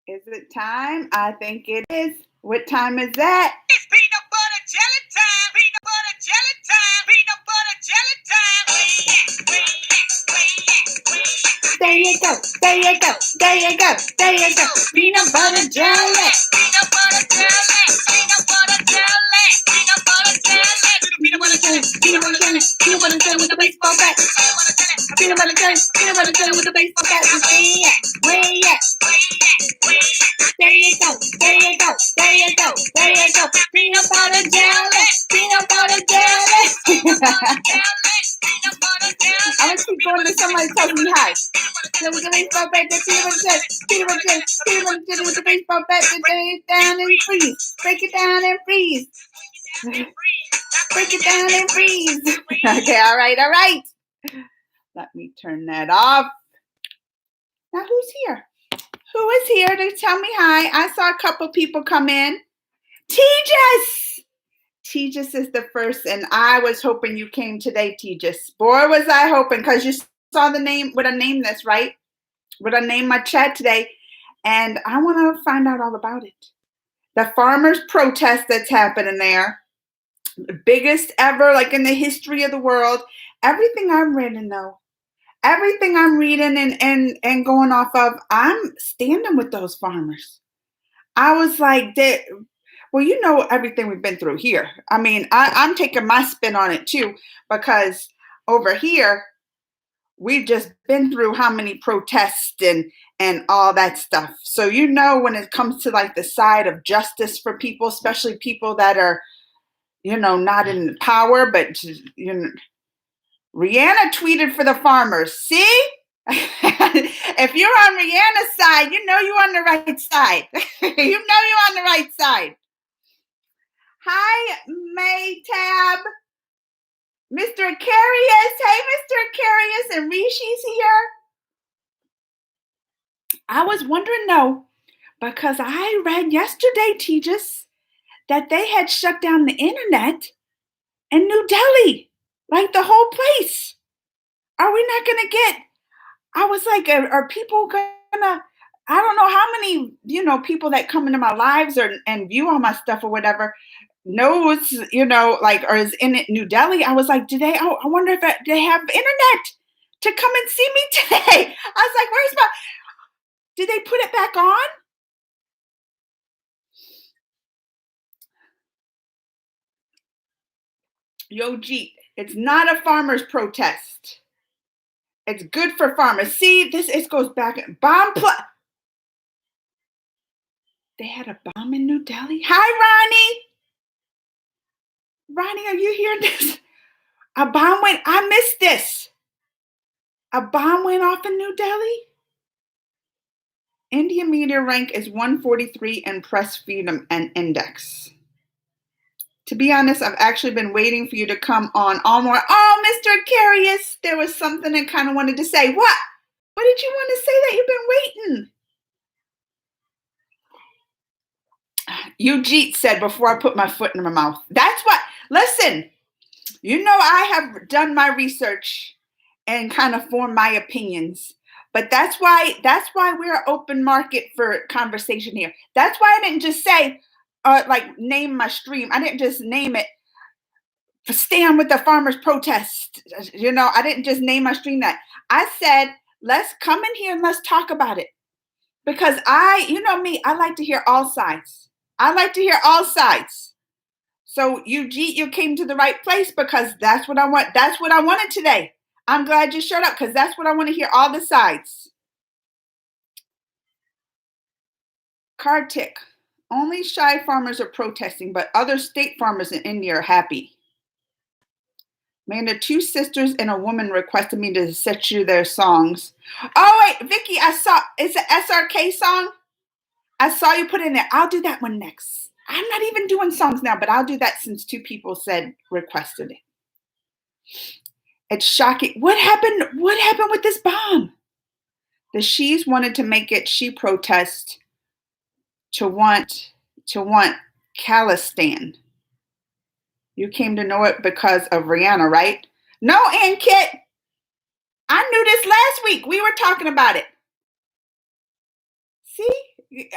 Is it time? I think it is. What time is that? It's peanut butter jelly time. Peanut butter jelly time. Peanut butter jelly time. There you go. There you go. There you go. There you go. Peanut butter jelly. Peanut butter jelly. Peanut butter jelly. Peanut butter jelly. Peanut butter jelly. Peanut butter jelly. Peanut butter jelly with a baseball bat. Peanut butter jelly. Peanut butter jelly with a baseball bat. Where you at? There you go. There you go. There you go. There you go. Peanut butter jelly. Peanut butter jelly. I'm gonna keep going until somebody tells me hi. So with the baseball bat, the peanut butter jelly, peanut butter jelly, peanut butter jelly with the baseball bat, the down and freeze. Break it down and freeze. Break it down and freeze. Okay, all right. Let me turn that off. Now who's here? Who is here to tell me hi? I saw a couple people come in. Tejas! Tejas is the first, and I was hoping you came today, Tejas. Boy, was I hoping, because you saw the name, what I named this, right? What I named my chat today, and I want to find out all about it. The farmers' protest that's happening there, the biggest ever, like in the history of the world. Everything I'm reading, though, everything I'm reading and going off of, I'm standing with those farmers. I was like, well, you know everything we've been through here. I mean, I'm taking my spin on it too, because over here, we've just been through how many protests and all that stuff. So, you know, when it comes to like the side of justice for people, especially people that are, you know, not in power, but, you know, Rihanna tweeted for the farmers. See? If you're on Rihanna's side, you know you're on the right side. You know you're on the right side. Hi, Maytab. Mr. Carius. Hey, Mr. Carius, and Rishi's here. I was wondering, though, because I read yesterday, Tejas, that they had shut down the internet in New Delhi, like the whole place. Are we not going to get, I was like, are people going to, I don't know how many, you know, people that come into my lives and view all my stuff or whatever knows, you know, like, or is in New Delhi. I was like, I wonder if they have internet to come and see me today. I was like, where's my, did they put it back on? Yo, Jeet, it's not a farmer's protest. It's good for farmers. See, it goes back. They had a bomb in New Delhi. Hi, Ronnie. Ronnie, are you hearing this? A bomb went, I missed this. A bomb went off in New Delhi? India media rank is 143 in press freedom and index. To be honest, I've actually been waiting for you to come on all more. Oh, Mr. Carius, there was something I kind of wanted to say. What? What did you want to say that you've been waiting? Eugene said before I put my foot in my mouth. That's what, listen, you know I have done my research and kind of formed my opinions. But that's why we're open market for conversation here. That's why I didn't just say, like, name my stream. I didn't just name it, stand with the farmers protest. You know, I didn't just name my stream that. I said, let's come in here and let's talk about it. Because you know me, I like to hear all sides. I like to hear all sides. So you came to the right place, because that's what I want. That's what I wanted today. I'm glad you showed up, because that's what I want to hear, all the sides. Kartik, only shy farmers are protesting, but other state farmers in India are happy. Amanda, 2 sisters and a woman requested me to set you their songs. Oh, wait, Vicky, I saw, it's an SRK song. I saw you put in there. I'll do that one next. I'm not even doing songs now, but I'll do that since 2 people requested it. It's shocking. What happened? What happened with this bomb? The Shees wanted to make it she protest to want Khalistan. You came to know it because of Rihanna, right? No, Aunt Kit. I knew this last week. We were talking about it. See?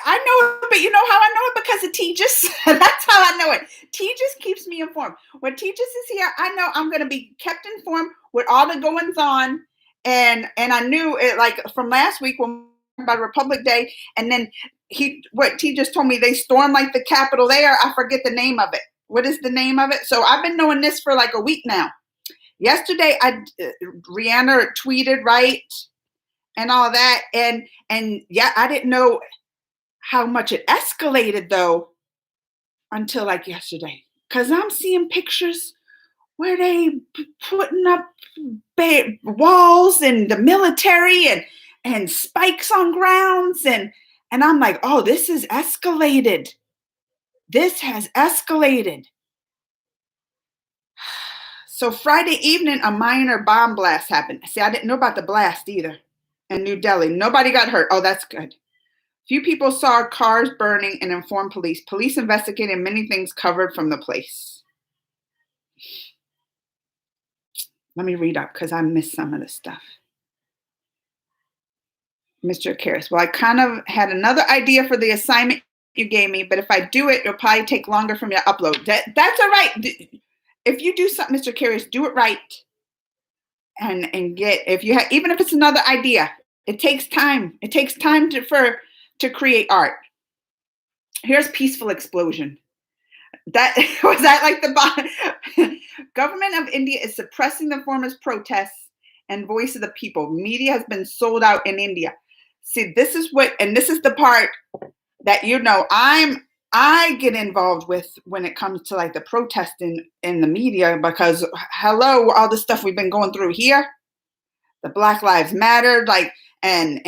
I know it, but you know how I know it? Because of Tejas. That's how I know it. Tejas keeps me informed. When Tejas is here, I know I'm going to be kept informed with all the goings on. And I knew it, like from last week when about Republic Day, and then what Tejas told me, they stormed like the Capitol there. I forget the name of it. What is the name of it? So I've been knowing this for like a week now. Yesterday, Rihanna tweeted, right, and all that, and yeah, I didn't know how much it escalated though until like yesterday, because I'm seeing pictures where they putting up walls and the military and spikes on grounds, and I'm like, oh, this is escalated. This has escalated. So Friday evening, a minor bomb blast happened. See, I didn't know about the blast either in New Delhi. Nobody got hurt. Oh, that's good. Few people saw cars burning and informed police. Police investigated many things covered from the place. Let me read up because I missed some of the stuff. Mr. Karras, well, I kind of had another idea for the assignment you gave me, but if I do it, it'll probably take longer for me to upload. That's all right. If you do something, Mr. Karras, do it right. And get, if you have, even if it's another idea, it takes time. It takes time to create art. Here's Peaceful Explosion. That was that like the government of India is suppressing the farmers' protests and voice of the people. Media has been sold out in India. See, this is what, and this is the part that, you know, I get involved with when it comes to like the protesting in the media, because hello, all the stuff we've been going through here, the Black Lives Matter, like, and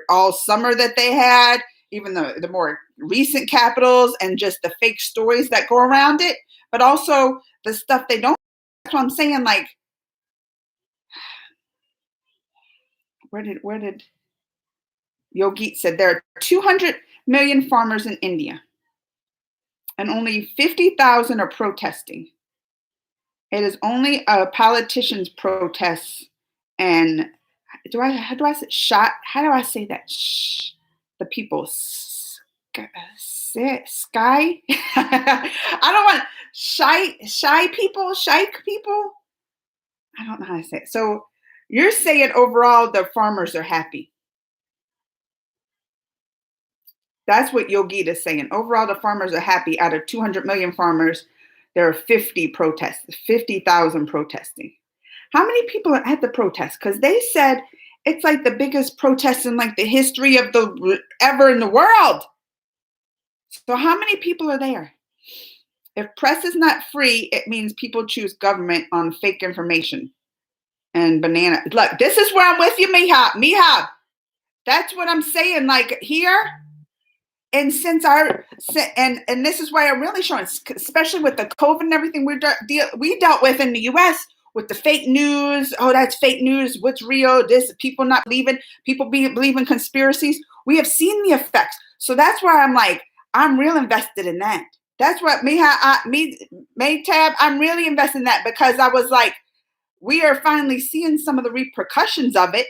all summer that they had, even the more recent capitals, and just the fake stories that go around it, but also the stuff they don't. That's what I'm saying. Like, where did Yogi said there are 200 million farmers in India, and only 50,000 are protesting. It is only politicians' protests, and how do I say that? Shh, the people. Sky. I don't want shy people. I don't know how to say it. So you're saying overall the farmers are happy. That's what Yogita is saying. Overall, the farmers are happy. Out of 200 million farmers, there are 50,000 protesting. How many people are at the protest? Because they said it's like the biggest protest in like the history of ever in the world. So how many people are there? If press is not free, it means people choose government on fake information and banana. Look, this is where I'm with you, Mihab. That's what I'm saying. Like here, and since and this is why I'm really showing, especially with the COVID and everything we dealt with in the U.S. with the fake news. Oh, that's fake news. What's real? This people not believing. People believing conspiracies. We have seen the effects. So that's why I'm like, I'm real invested in that. That's what Maytab, I'm really invested in that, because I was like, we are finally seeing some of the repercussions of it,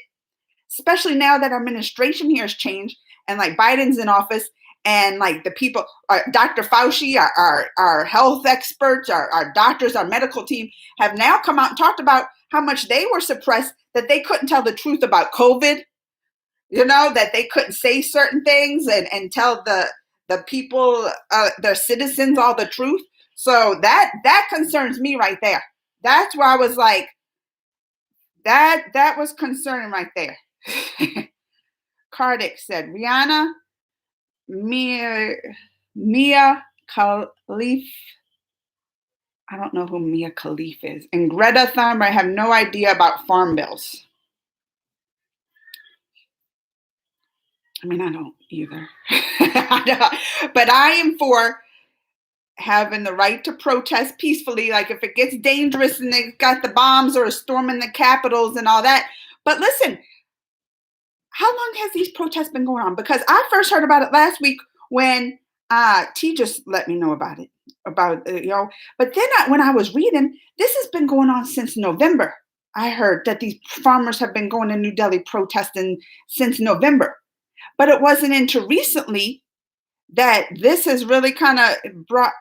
especially now that our administration here has changed and like Biden's in office, and like the people, Dr. Fauci, our health experts, our doctors, our medical team have now come out and talked about how much they were suppressed, that they couldn't tell the truth about COVID, you know, that they couldn't say certain things and tell the people, their citizens, all the truth. So that concerns me right there. That's where I was like, that was concerning right there. Kardik said, Rihanna, Mia Khalif. I don't know who Mia Khalif is. And Greta Thunberg, I have no idea about farm bills. I mean, I don't either. But I am for having the right to protest peacefully. Like if it gets dangerous and they've got the bombs or storming the capitals and all that. But listen, how long has these protests been going on? Because I first heard about it last week when T just let me know about it. You know, but then when I was reading, this has been going on since November. I heard that these farmers have been going to New Delhi protesting since November. But it wasn't until recently that this has really kind of brought,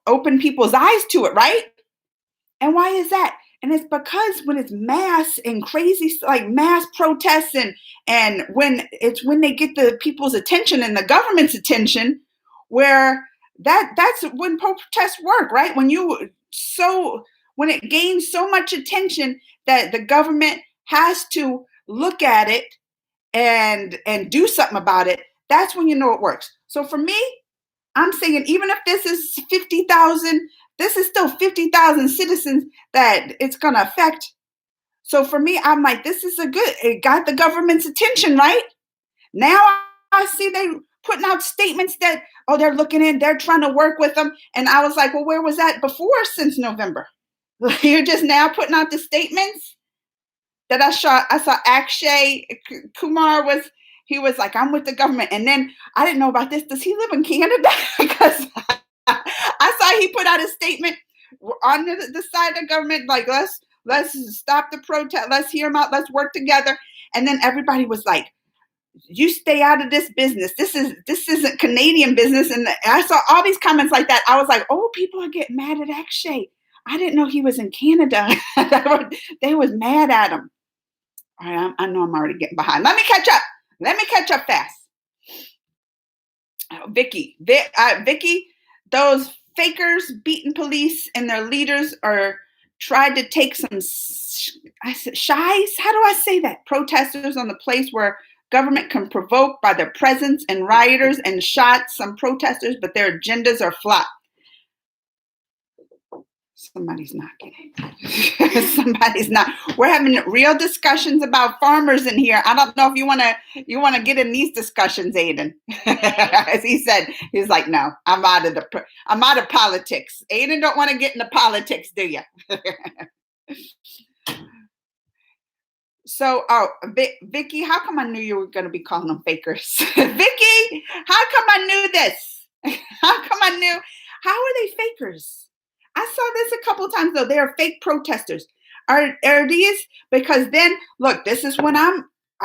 opened people's eyes to it, right? And why is that? And it's because when it's mass and crazy, like mass protests, and when they get the people's attention and the government's attention, where that's when protests work, right? When it gains so much attention that the government has to look at it and do something about it, that's when you know it works. So for me, I'm saying even if this is 50,000, this is still 50,000 citizens that it's going to affect. So for me, I'm like, this is it got the government's attention, right? Now I see they putting out statements that, they're looking in, they're trying to work with them. And I was like, well, where was that before since November? You're just now putting out the statements that I saw Akshay Kumar he was like, I'm with the government. And then I didn't know about this. Does he live in Canada? Because I saw he put out a statement on the side of the government, like, let's stop the protest. Let's hear them out. Let's work together. And then everybody was like, you stay out of this business. This isn't Canadian business. And I saw all these comments like that. I was like, people are getting mad at Akshay. I didn't know he was in Canada. They was mad at him. All right, I know I'm already getting behind. Let me catch up fast. Vicky, those fakers beating police and their leaders tried to take some shies. How do I say that? Protesters on the place where government can provoke by their presence and rioters and shot some protesters, but their agendas are flop. Somebody's knocking. Somebody's not. We're having real discussions about farmers in here. I don't know if you want to get in these discussions, Aiden. As he said, he's like, no, I'm out of politics. Aiden don't want to get into politics, do you? So, Vicky, how come I knew you were going to be calling them fakers? Vicky, how come I knew this? How come I knew? How are they fakers? I saw this a couple of times, though. They are fake protesters. Are these? Because then, look, this is when I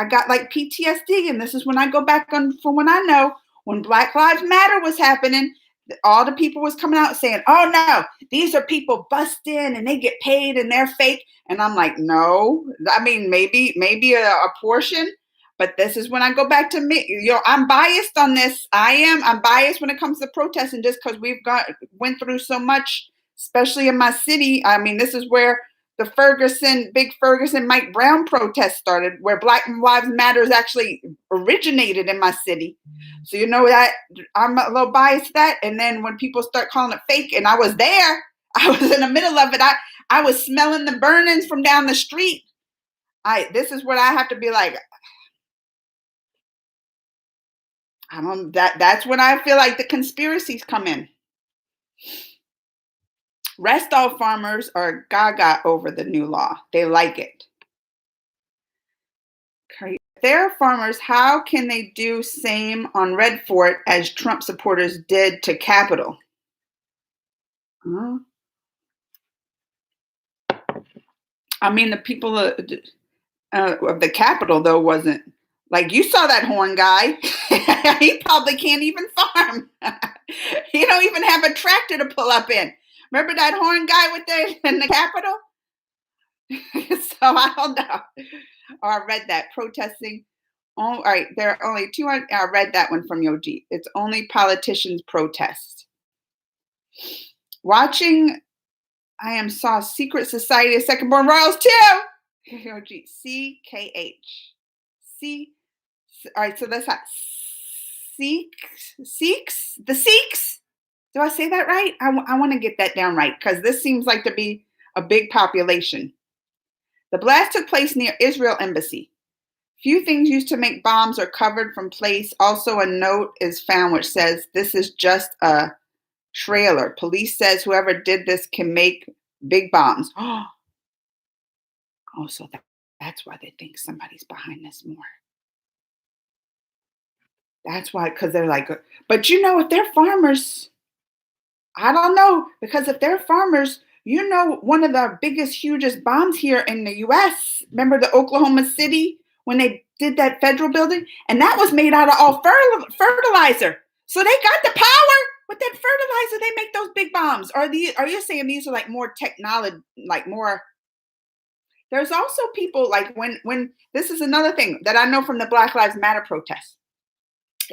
got like PTSD, and this is when I go back on from when I know when Black Lives Matter was happening, all the people was coming out saying, oh, no, these are people bust in and they get paid and they're fake. And I'm like, no, I mean, maybe a portion. But this is when I go back to me. I'm biased on this. I'm biased when it comes to protesting just because went through so much, especially in my city. I mean, this is where the big Ferguson, Mike Brown protest started, where Black Lives Matters actually originated in my city. So that I'm a little biased to that. And then when people start calling it fake, and I was there, I was in the middle of it. I was smelling the burnings from down the street. This is what I have to be like. That's when I feel like the conspiracies come in. Rest all farmers are gaga over the new law. They like it. If they're farmers, how can they do same on Red Fort as Trump supporters did to Capitol? I mean, the people of the Capitol, though, wasn't like you saw that Horn guy. He probably can't even farm. He don't even have a tractor to pull up in. Remember that Horn guy in the Capitol? So I don't know. Oh, I read that protesting. Oh, all right, there are only 200. I read that one from Yogi. It's only politicians protest. Watching, saw Secret Society of Second Born Royals too. Yogi, CKH. All right, so that's Sikhs. The Sikhs. Do I say that right? I want to get that down right because this seems like to be a big population. The blast took place near Israel Embassy. Few things used to make bombs are covered from place. Also, a note is found which says this is just a trailer. Police says whoever did this can make big bombs. Oh, so that's why they think somebody's behind this more. That's why, because they're like, but if they're farmers, I don't know, because if they're farmers, one of the biggest, hugest bombs here in the U.S., remember the Oklahoma City, when they did that federal building, and that was made out of all fertilizer. So they got the power with that fertilizer. They make those big bombs. Are you saying these are like more technology, like more? There's also people like when this is another thing that I know from the Black Lives Matter protests,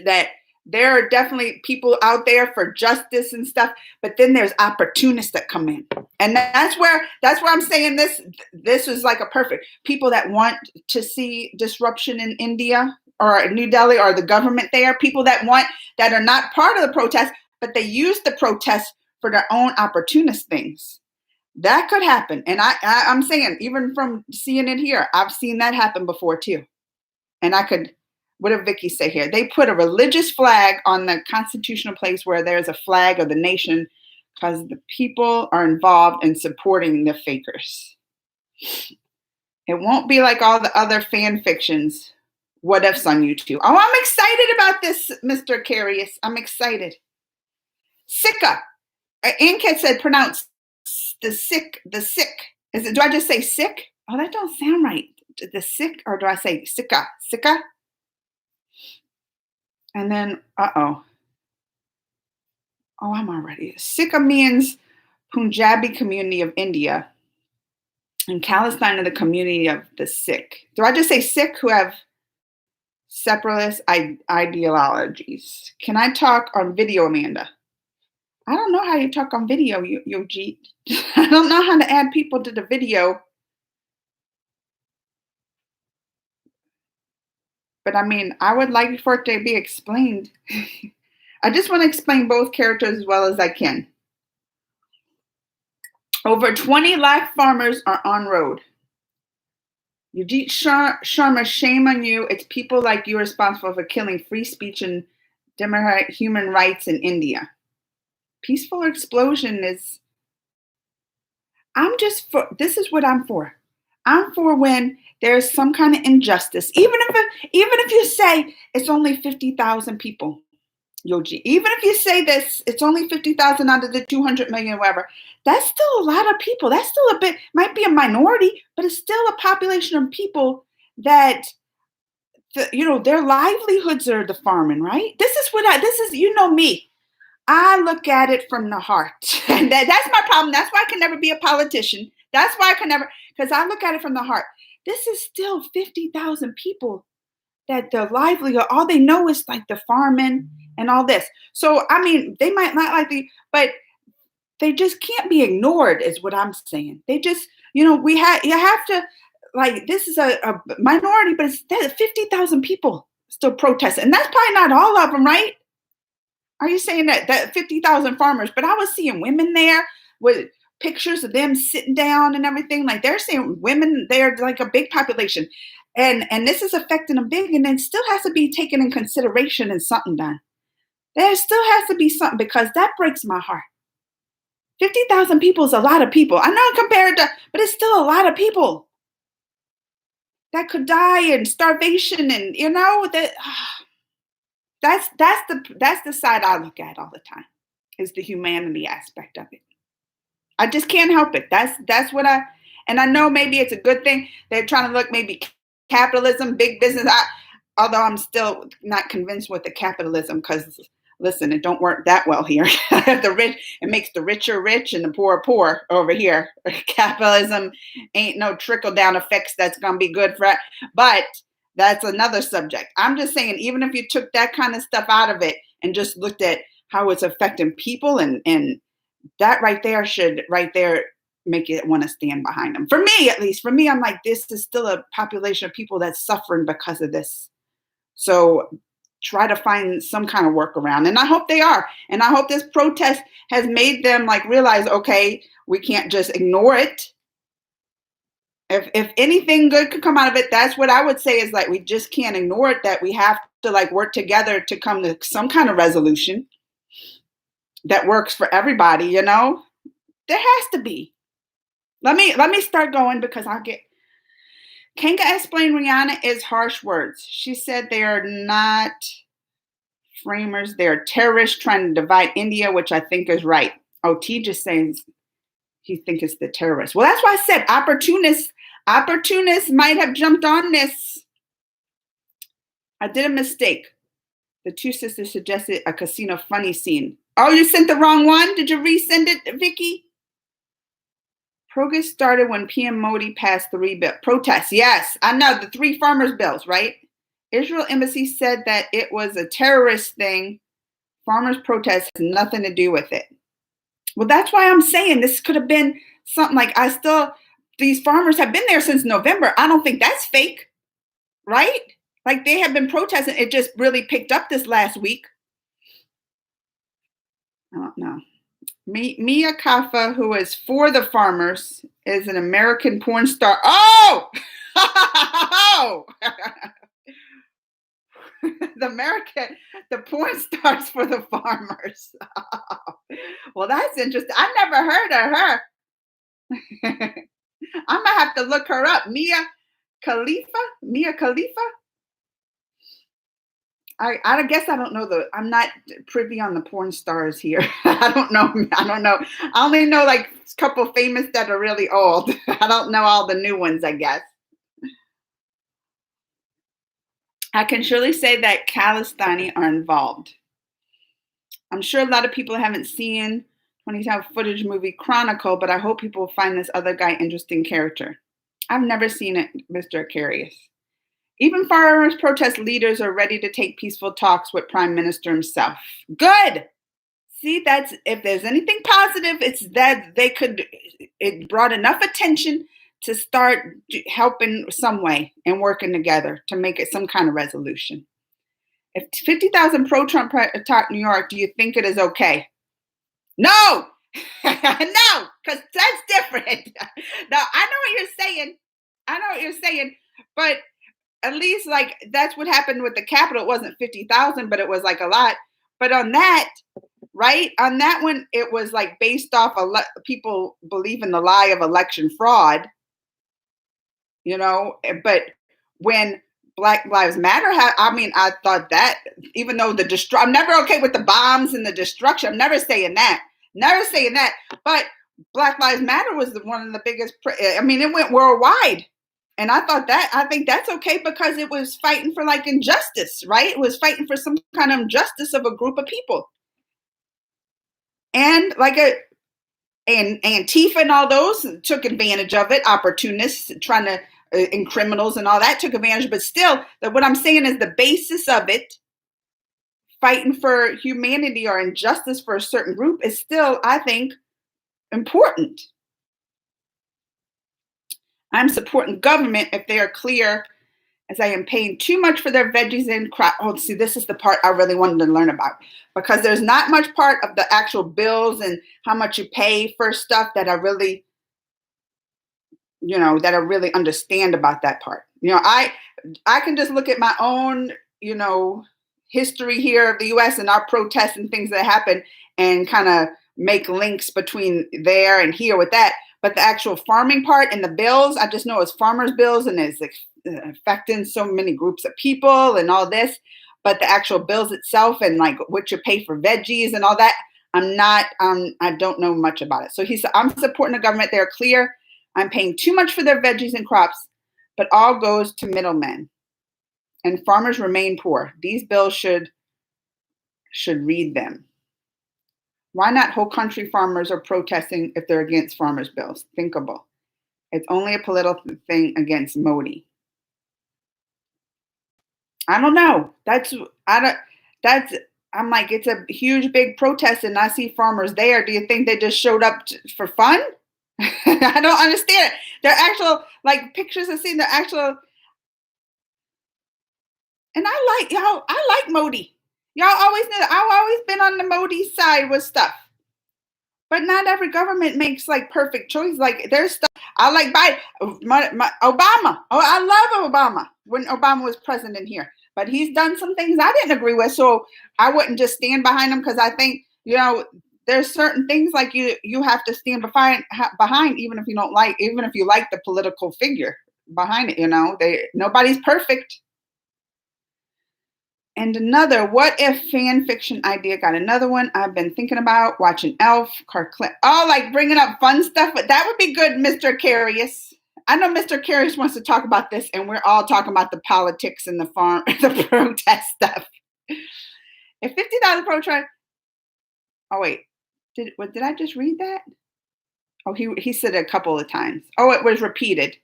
that there are definitely people out there for justice and stuff, but then there's opportunists that come in. And that's where I'm saying this is like a perfect people that want to see disruption in India or New Delhi or the government there, people that are not part of the protest, but they use the protest for their own opportunist things. That could happen. And I'm saying, even from seeing it here, I've seen that happen before too. And what did Vicky say here? They put a religious flag on the constitutional place where there's a flag of the nation because the people are involved in supporting the fakers. It won't be like all the other fan fictions, what ifs on YouTube. Oh, I'm excited about this, Mr. Carius. I'm excited. Sika. Anket said pronounce the sick. Is it? Do I just say sick? Oh, that don't sound right. The sick, or do I say Sika? Sika? And then, oh, I'm already. Sikh means Punjabi community of India, and Palestine are the community of the Sikh. Do I just say Sikh who have separatist ideologies? Can I talk on video, Amanda? I don't know how you talk on video, Yojeet. I don't know how to add people to the video. But I mean, I would like for it to be explained. I just want to explain both characters as well as I can. Over 20 lakh farmers are on road. Yojeet Sharma, shame on you. It's people like you responsible for killing free speech and democratic human rights in India. Peaceful explosion is... this is what I'm for. I'm for when there's some kind of injustice. Even if you say it's only 50,000 people, Yoji, even if you say this, it's only 50,000 out of the 200 million, whatever, that's still a lot of people. That's still might be a minority, but it's still a population of people that, their livelihoods are the farming, right? This is, me. I look at it from the heart. And that's my problem. That's why I can never be a politician. That's why I can never, because I look at it from the heart. This is still 50,000 people that their livelihood, all they know is like the farming and all this. So, I mean, they might not like but they just can't be ignored is what I'm saying. They just, you have to, like, this is a minority, but it's 50,000 people still protest. And that's probably not all of them, right? Are you saying that 50,000 farmers? But I was seeing women there with pictures of them sitting down and everything. Like, they're saying women, they're like a big population. And this is affecting them big. And it still has to be taken in consideration and something done. There still has to be something, because that breaks my heart. 50,000 people is a lot of people. I know compared to, but it's still a lot of people that could die in starvation and, that's the side I look at all the time, is the humanity aspect of it. I just can't help it. That's what and I know maybe it's a good thing. They're trying to look maybe capitalism, big business. Although I'm still not convinced with the capitalism, because listen, it don't work that well here. It makes the richer rich and the poor over here. Capitalism ain't no trickle down effects that's gonna be good for it. But that's another subject. I'm just saying, even if you took that kind of stuff out of it and just looked at how it's affecting people, and that right there should make you want to stand behind them. For me, at least, I'm like, this is still a population of people that's suffering because of this. So try to find some kind of workaround. And I hope they are. And I hope this protest has made them like realize, okay, we can't just ignore it. If anything good could come out of it, that's what I would say, is like, we just can't ignore it, that we have to like work together to come to some kind of resolution that works for everybody, There has to be. Let me start going, because Kenga explained Rihanna is harsh words. She said they are not framers, they're terrorists trying to divide India, which I think is right. OT just says he thinks it's the terrorists. Well, that's why I said opportunists might have jumped on this. I did a mistake. The two sisters suggested a casino funny scene. Oh, you sent the wrong one? Did you resend it, Vicky? Progress started when PM Modi passed 3 protests. Yes, I know, the 3 farmers' bills, right? Israel embassy said that it was a terrorist thing. Farmers' protest has nothing to do with it. Well, that's why I'm saying this could have been something like these farmers have been there since November. I don't think that's fake, right? Like they have been protesting. It just really picked up this last week. I don't know. Mia Khalifa, who is for the farmers, is an American porn star. Oh! The porn stars for the farmers. Well, that's interesting. I never heard of her. I'm gonna have to look her up. Mia Khalifa. I guess I don't know I'm not privy on the porn stars here. I don't know. I only know like a couple famous that are really old. I don't know all the new ones, I guess. I can surely say that Khalistani are involved. I'm sure a lot of people haven't seen 20-time footage movie Chronicle, but I hope people find this other guy interesting character. I've never seen it, Mr. Aquarius. Even farmers' protest leaders are ready to take peaceful talks with Prime Minister himself. Good. See, that's if there's anything positive, it's that it brought enough attention to start helping some way and working together to make it some kind of resolution. If 50,000 pro-Trump attack New York, do you think it is okay? No, no, because that's different. No, I know what you're saying, but at least like that's what happened with the Capitol. It wasn't 50,000, but it was like a lot. But on that, right? On that one, it was like based off people believe in the lie of election fraud, but when Black Lives Matter, I thought that even though I'm never okay with the bombs and the destruction. I'm never saying that, but Black Lives Matter was one of the biggest, it went worldwide. And I think that's okay because it was fighting for like injustice, right? It was fighting for some kind of justice of a group of people. And and Antifa and all those took advantage of it, opportunists and criminals and all that took advantage. But still, what I'm saying is the basis of it, fighting for humanity or injustice for a certain group is still, I think, important. I'm supporting government if they are clear, as I am paying too much for their veggies and crop. Oh, see, this is the part I really wanted to learn about, because there's not much part of the actual bills and how much you pay for stuff that I really, that I really understand about that part. I can just look at my own, history here of the U.S. and our protests and things that happen and kind of make links between there and here with that. But the actual farming part and the bills, I just know it's farmers' bills and it's affecting so many groups of people and all this. But the actual bills itself and like what you pay for veggies and all that, I don't know much about it. So he said, I'm supporting the government. They're clear. I'm paying too much for their veggies and crops, but all goes to middlemen. And farmers remain poor. These bills should read them. Why not whole country farmers are protesting if they're against farmers' bills? Thinkable. It's only a political thing against Modi. I don't know. I'm like, it's a huge, big protest and I see farmers there. Do you think they just showed up for fun? I don't understand it. They're actual, like pictures I've seen, they're actual. And I like Modi. Y'all always know that I've always been on the Modi side with stuff. But not every government makes like perfect choices. Like there's stuff I like Obama. Oh, I love Obama when Obama was president here. But he's done some things I didn't agree with. So I wouldn't just stand behind him because I think, there's certain things like you have to stand behind even if you like the political figure behind it, nobody's perfect. And another, what if fan fiction idea? Got another one I've been thinking about, watching Elf, like bringing up fun stuff. But that would be good, Mr. Carius. I know Mr. Curious wants to talk about this, and we're all talking about the politics and the farm, the protest stuff. If $50 protest. Oh wait, did I just read that? Oh, he said it a couple of times. Oh, it was repeated.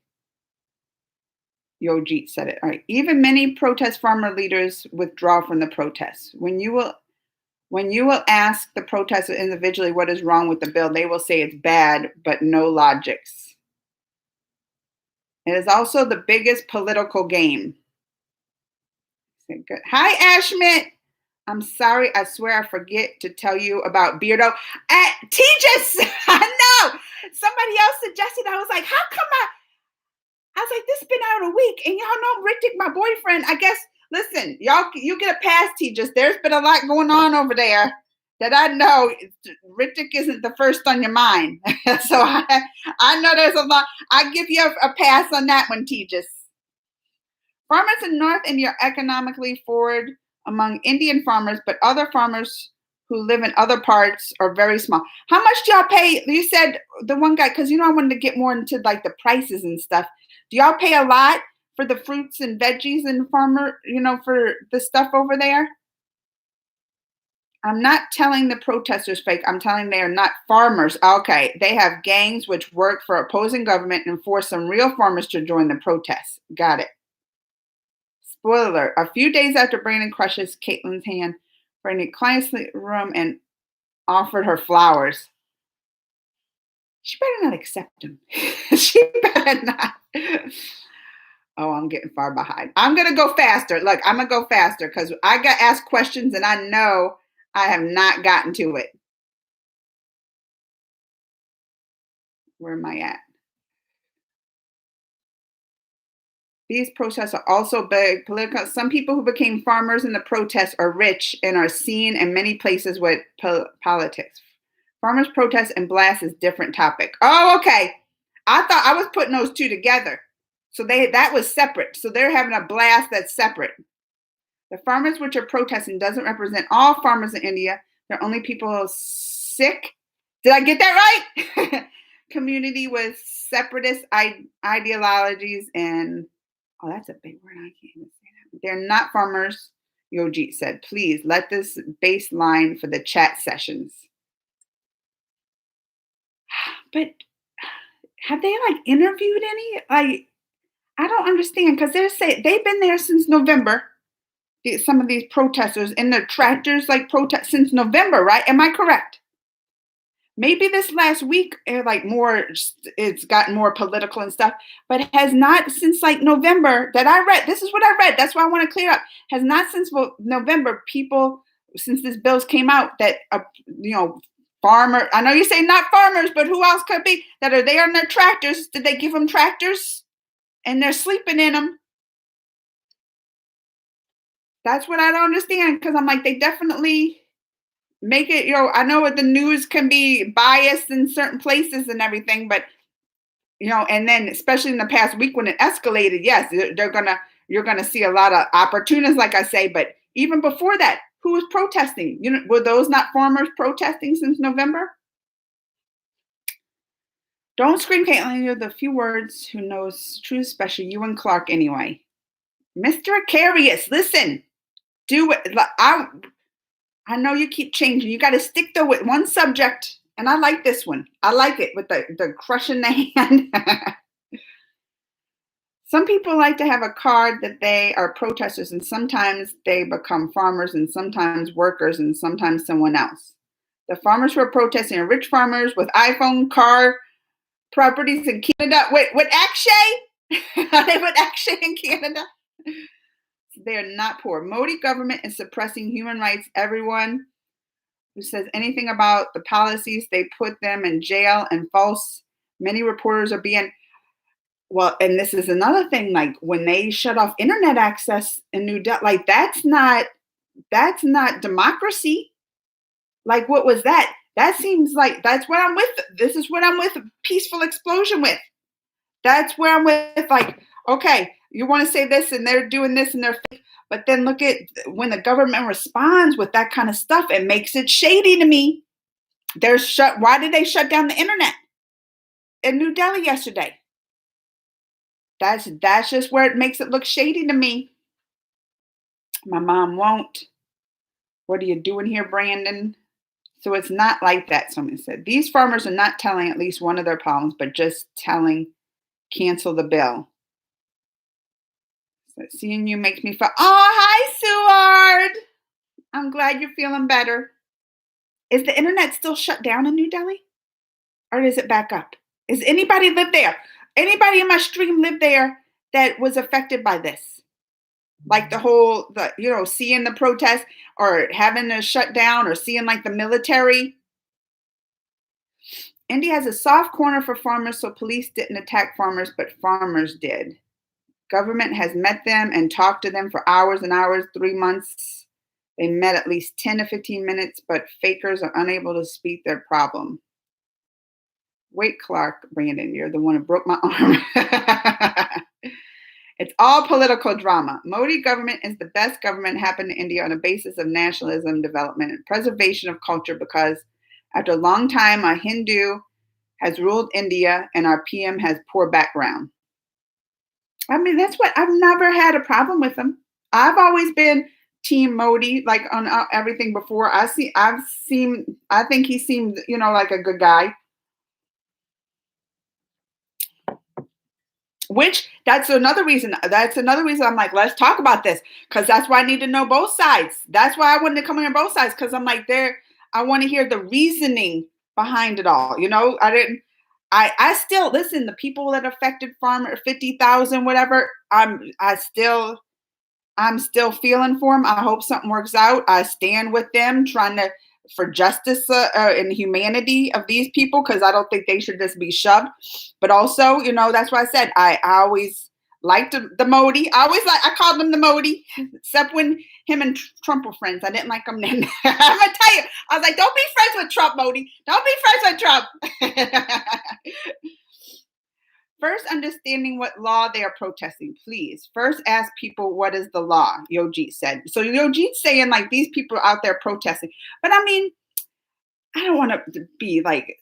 Yojit said it. All right. Even many protest farmer leaders withdraw from the protests. When you will ask the protesters individually what is wrong with the bill, they will say it's bad, but no logics. It is also the biggest political game. Good. Hi, Ashmit. I'm sorry. I swear I forget to tell you about Beardo. Tejas, I know. Somebody else suggested. I was like, how come I was like, this has been out a week, and y'all know Ritik, my boyfriend. I guess, listen, y'all, you get a pass, Tejas. There's been a lot going on over there that I know. Ritik isn't the first on your mind. So I know there's a lot. I give you a pass on that one, Tejas. Farmers in North India are economically forward among Indian farmers, but other farmers who live in other parts are very small. How much do y'all pay? You said the one guy, because I wanted to get more into like the prices and stuff. Do y'all pay a lot for the fruits and veggies and farmer, for the stuff over there? I'm not telling the protesters fake. I'm telling they are not farmers. Okay, they have gangs which work for opposing government and force some real farmers to join the protests. Got it. Spoiler alert, a few days after Brandon crushes Caitlin's hand, Brandon climbs the room and offered her flowers. She better not accept him. She better not. Oh, I'm getting far behind. I'm going to go faster. Look, I'm going to go faster because I got asked questions and I know I have not gotten to it. Where am I at? These protests are also big political. Some people who became farmers in the protests are rich and are seen in many places with politics. Farmers protest and blast is different topic. Oh, okay. I thought I was putting those two together. So that was separate. So they're having a blast that's separate. The farmers which are protesting doesn't represent all farmers in India. They're only people sick. Did I get that right? Community with separatist ideologies and oh, that's a big word. I can't even say that. They're not farmers, Yojit said. Please let this baseline for the chat sessions. But have they interviewed any? I don't understand because they've been there since November. Some of these protesters in their tractors protest since November, right? Am I correct? Maybe this last week, it's gotten more political and stuff, but it has not since November that I read. This is what I read. That's why I want to clear up. Has not since November, people, since this bills came out that, farmer, I know you say not farmers, but who else could be that are there in their tractors? Did they give them tractors and they're sleeping in them? That's what I don't understand because I'm like, they definitely make it, I know what the news can be biased in certain places and everything, but and then especially in the past week when it escalated, yes, you're gonna see a lot of opportunities, like I say, but even before that, who was protesting? Were those not farmers protesting since November? Don't scream, Caitlin. You're the few words who knows truth, especially you and Clark anyway. Mr. Acarius, listen, do it. I know you keep changing. You got to stick though with one subject. And I like this one. I like it with the crushing the hand. Some people like to have a card that they are protesters and sometimes they become farmers and sometimes workers and sometimes someone else. The farmers who are protesting are rich farmers with iPhone, car, properties in Canada. Wait, with Akshay? Are they with Akshay in Canada? They are not poor. Modi government is suppressing human rights. Everyone who says anything about the policies, they put them in jail and false. Many reporters are being, well, and this is another thing, when they shut off internet access in New Delhi, that's not democracy. What was that? That seems like that's what I'm with. This is what I'm with. Peaceful explosion with. That's where I'm with. Okay, you want to say this and they're doing this and they're fake. But then look at when the government responds with that kind of stuff, it makes it shady to me. Why did they shut down the internet in New Delhi yesterday? That's just where it makes it look shady to me. My mom won't. What are you doing here, Brandon? So it's not like that, someone said. These farmers are not telling at least one of their problems, but just telling cancel the bill. So seeing you makes me feel, oh, hi, Seward. I'm glad you're feeling better. Is the internet still shut down in New Delhi? Or is it back up? Is anybody live there? Anybody in my stream live there that was affected by this? Like seeing the protest or having to shut down or seeing like the military. India has a soft corner for farmers, so police didn't attack farmers, but farmers did. Government has met them and talked to them for hours and hours, 3 months. They met at least 10 to 15 minutes, but fakers are unable to speak their problem. Wait, Clark, Brandon, you're the one who broke my arm. It's all political drama. Modi government is the best government happened in India on a basis of nationalism, development, and preservation of culture because after a long time, a Hindu has ruled India and our PM has poor background. I mean, that's what I've never had a problem with him. I've always been Team Modi, like on everything before. I think he seemed, like a good guy. Which that's another reason I'm like, let's talk about this, because that's why I need to know both sides. That's why I wanted to come in on both sides, because I'm like, I want to hear the reasoning behind it all. I still listen, the people that affected farmer 50,000, whatever, I'm still feeling for them. I hope something works out. I stand with them for justice and humanity of these people, because I don't think they should just be shoved. But also, that's why I said I always liked the Modi. I called him the Modi, except when him and Trump were friends. I didn't like him then. I'm gonna tell you, I was like, don't be friends with Trump, Modi. Don't be friends with Trump. First, understanding what law they are protesting, please. First, ask people, what is the law? Yojit said. So Yojit's saying, like, these people are out there protesting. But I mean, I don't want to be like,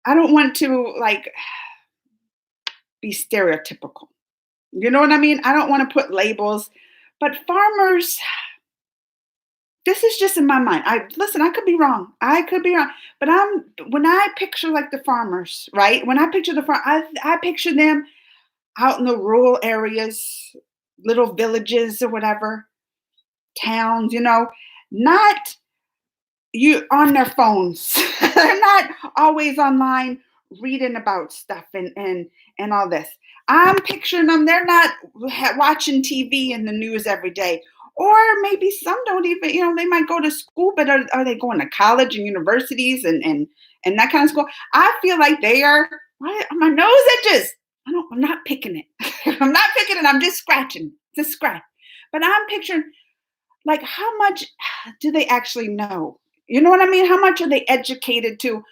I don't want to, like, be stereotypical. You know what I mean? I don't want to put labels. But farmers, this is just in my mind. I could be wrong. But when I picture like the farmers, right? When I picture I picture them out in the rural areas, little villages or whatever, towns, not you on their phones. They're not always online reading about stuff and all this. I'm picturing them. They're not watching TV and the news every day. Or maybe some don't even, they might go to school, but are they going to college and universities and that kind of school? I feel like they are, my nose itches. I'm not picking it. I'm not picking it. I'm just scratching. But I'm picturing, like, how much do they actually know? You know what I mean? How much are they educated to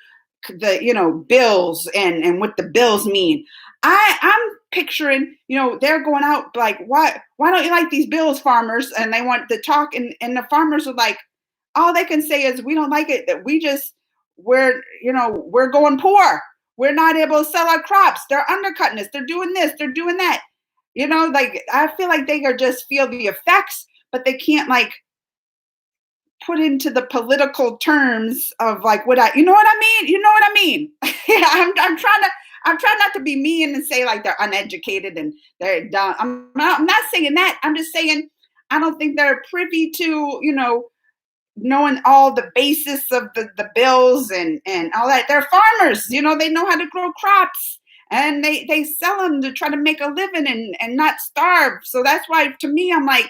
the, bills and what the bills mean? I'm picturing, they're going out like, why don't you like these bills, farmers? And they want to talk, and the farmers are like, all they can say is, we don't like it, that we're going poor. We're not able to sell our crops. They're undercutting us. They're doing this. They're doing that. Like, I feel like they are just feel the effects, but they can't, like, put into the political terms of, like, you know what I mean? Yeah, I'm trying not to be mean and say like they're uneducated and they're dumb. I'm not saying that. I'm just saying I don't think they're privy to, knowing all the basis of the bills and all that. They're farmers, they know how to grow crops, and they sell them to try to make a living and not starve. So that's why, to me, I'm like,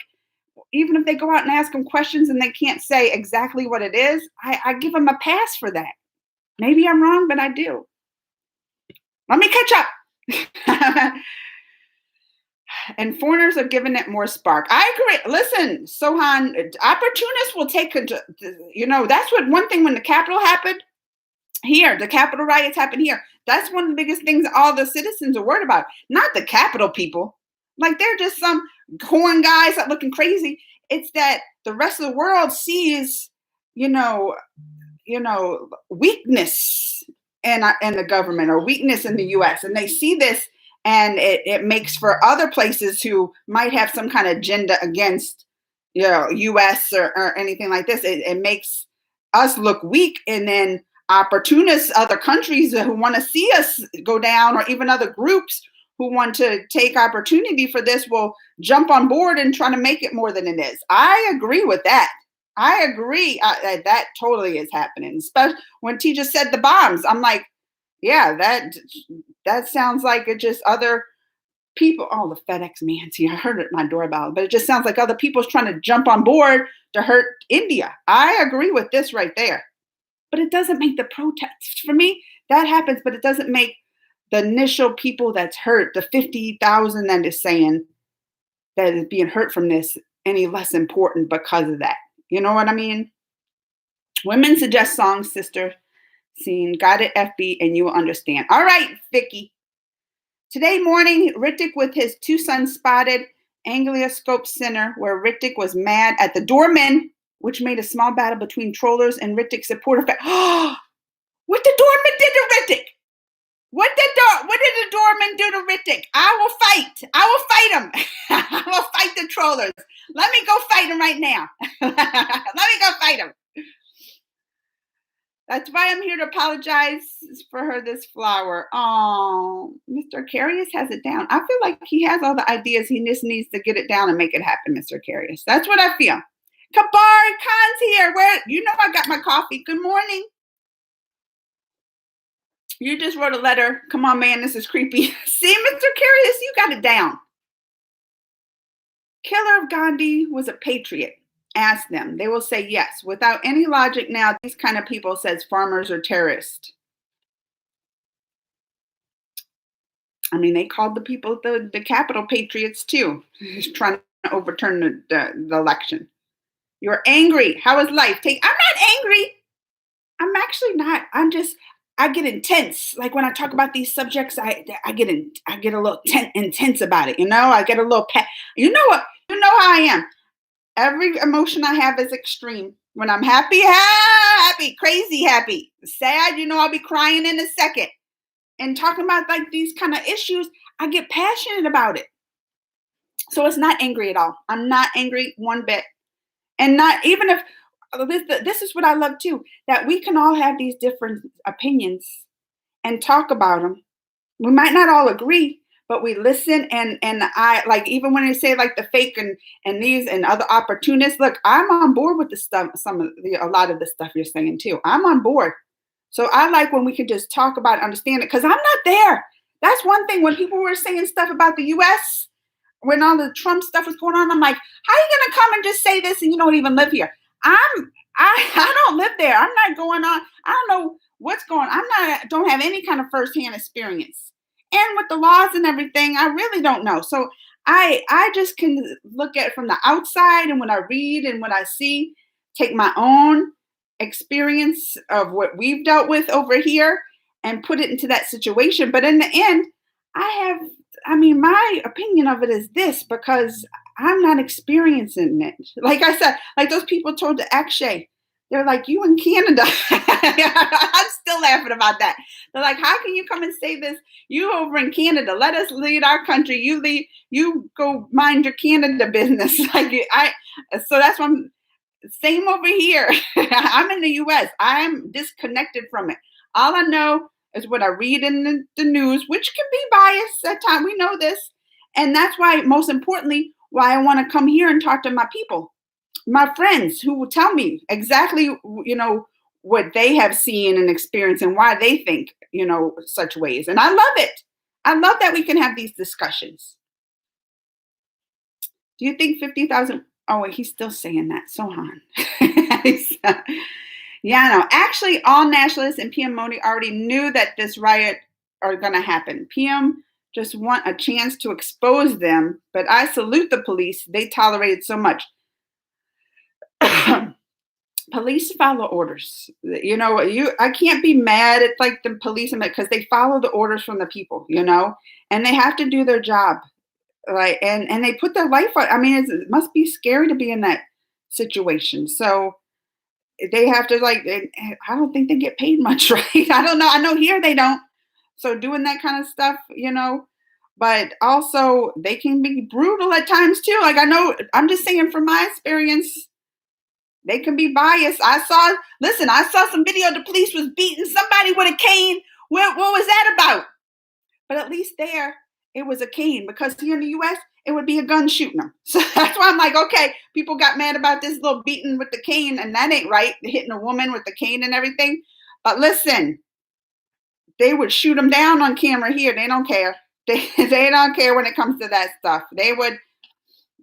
even if they go out and ask them questions and they can't say exactly what it is, I give them a pass for that. Maybe I'm wrong, but I do. Let me catch up. And foreigners are giving it more spark. I agree. Listen, Sohan, opportunists will take, that's what one thing when the Capitol happened here, the Capitol riots happened here. That's one of the biggest things all the citizens are worried about. Not the Capitol people. Like, they're just some corn guys that looking crazy. It's that the rest of the world sees, weakness in the government or weakness in the U.S. And they see this And it makes for other places who might have some kind of agenda against, U.S. or anything like this. It makes us look weak, and then opportunists, other countries who want to see us go down, or even other groups who want to take opportunity for this, will jump on board and try to make it more than it is. I agree with that. I agree that totally is happening. Especially when T just said the bombs, I'm like, yeah, that sounds like it just other people. Oh, the FedEx man. See, I heard it in my doorbell, but it just sounds like other people's trying to jump on board to hurt India. I agree with this right there. But it doesn't make the protest. For me, that happens, but it doesn't make the initial people that's hurt, the 50,000 that is saying that is being hurt from this, any less important because of that. You know what I mean? Women suggest songs, sister. Seen, got it, FB, and you will understand. All right, Vicky. Today morning, Hrithik with his two sons spotted Angioscope Center, where Hrithik was mad at the doorman, which made a small battle between trollers and Hrithik supporters. What the doorman did to Hrithik? What did the doorman do to Hrithik? I will fight. I will fight him. I will fight the trollers. Let me go fight him right now. Let me go fight him. That's why I'm here to apologize for her this flower. Oh, Mr. Carius has it down. I feel like he has all the ideas. He just needs to get it down and make it happen, Mr. Carius. That's what I feel. Kabari Khan's here. I got my coffee. Good morning. You just wrote a letter. Come on, man. This is creepy. See, Mr. Carius, you got it down. Killer of Gandhi was a patriot. Ask them. They will say yes. Without any logic now, these kind of people says farmers are terrorists. I mean, they called the people the Capitol patriots too, trying to overturn the election. You're angry. How is life? I'm not angry. I'm actually not. I get intense. Like when I talk about these subjects, I get a little intense about it. I get a little You know what? You know how I am. Every emotion I have is extreme. When I'm happy, happy, crazy happy. Sad, I'll be crying in a second. And talking about like these kind of issues, I get passionate about it. So it's not angry at all. I'm not angry one bit. And not even if this is what I love too, that we can all have these different opinions and talk about them. We might not all agree, but we listen, and I like, even when they say like the fake and these and other opportunists, look, I'm on board with the stuff, a lot of the stuff you're saying too. I'm on board. So I like when we can just talk about it, understand it, because I'm not there. That's one thing. When people were saying stuff about the US, when all the Trump stuff was going on, I'm like, how are you gonna come and just say this and you don't even live here? I don't live there. I'm not going on. I don't know what's going on. Don't have any kind of firsthand experience. And with the laws and everything, I really don't know. So I just can look at it from the outside, and when I read and what I see, take my own experience of what we've dealt with over here and put it into that situation. But in the end, my opinion of it is this, because I'm not experiencing it. Like I said, like those people told to Akshay, they're like, you in Canada. I'm still laughing about that. They're like, how can you come and say this? You over in Canada, let us lead our country. You go mind your Canada business. So that's what same over here. I'm in the US. I'm disconnected from it. All I know is what I read in the news, which can be biased at times. We know this. And that's why, most importantly, why I want to come here and talk to my people, my friends who will tell me exactly, what they have seen and experienced and why they think, such ways. And I love it. I love that we can have these discussions. Do you think 50,000? Oh, wait, he's still saying that. Sohan. Yeah, I know. Actually, all nationalists and PM Modi already knew that this riot are going to happen. PM just want a chance to expose them, but I salute the police. They tolerated so much. Police follow orders. I can't be mad at like the police because they follow the orders from the people, and they have to do their job. Right. And they put their life on. I mean, it must be scary to be in that situation. So they have to I don't think they get paid much, right? I don't know. I know here they don't. So doing that kind of stuff, but also they can be brutal at times too. Like I know, I'm just saying from my experience, they can be biased. I saw some video. The police was beating somebody with a cane. What was that about? But at least there, it was a cane, because here in the U.S., it would be a gun shooting them. So that's why I'm like, okay, people got mad about this little beating with the cane, and that ain't right, hitting a woman with the cane and everything. But listen, they would shoot them down on camera here. They don't care. They don't care when it comes to that stuff. They would.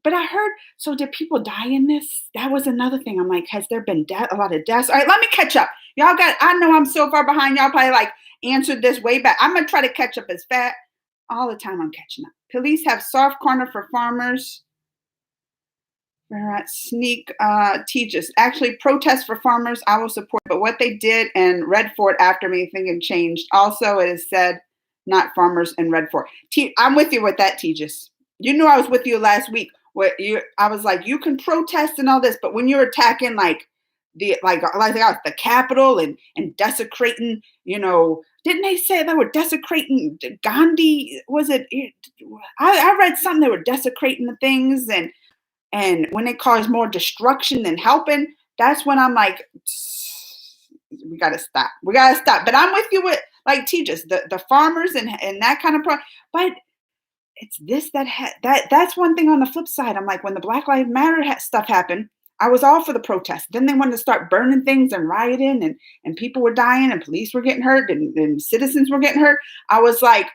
But I heard, so did people die in this? That was another thing. I'm like, has there been a lot of deaths? All right, let me catch up. I know I'm so far behind. Y'all probably like answered this way back. I'm going to try to catch up as fast. All the time I'm catching up. Police have soft corner for farmers. Sneak teaches. Actually, protests for farmers, I will support. But what they did in Red Fort after me, thinking changed. Also, it is said, not farmers in Red Fort. I'm with you with that, Tejas. You knew I was with you last week. I was like, you can protest and all this, but when you're attacking like the Capitol and desecrating, didn't they say they were desecrating Gandhi? Was it? I read something, they were desecrating the things, and when it caused more destruction than helping, that's when I'm like, we gotta stop. But I'm with you with like Tejas, the farmers and that kind of but it's this that's one thing. On the flip side, I'm like, when the Black Lives Matter stuff happened, I was all for the protest. Then they wanted to start burning things and rioting, and people were dying, and police were getting hurt, and citizens were getting hurt. I was like,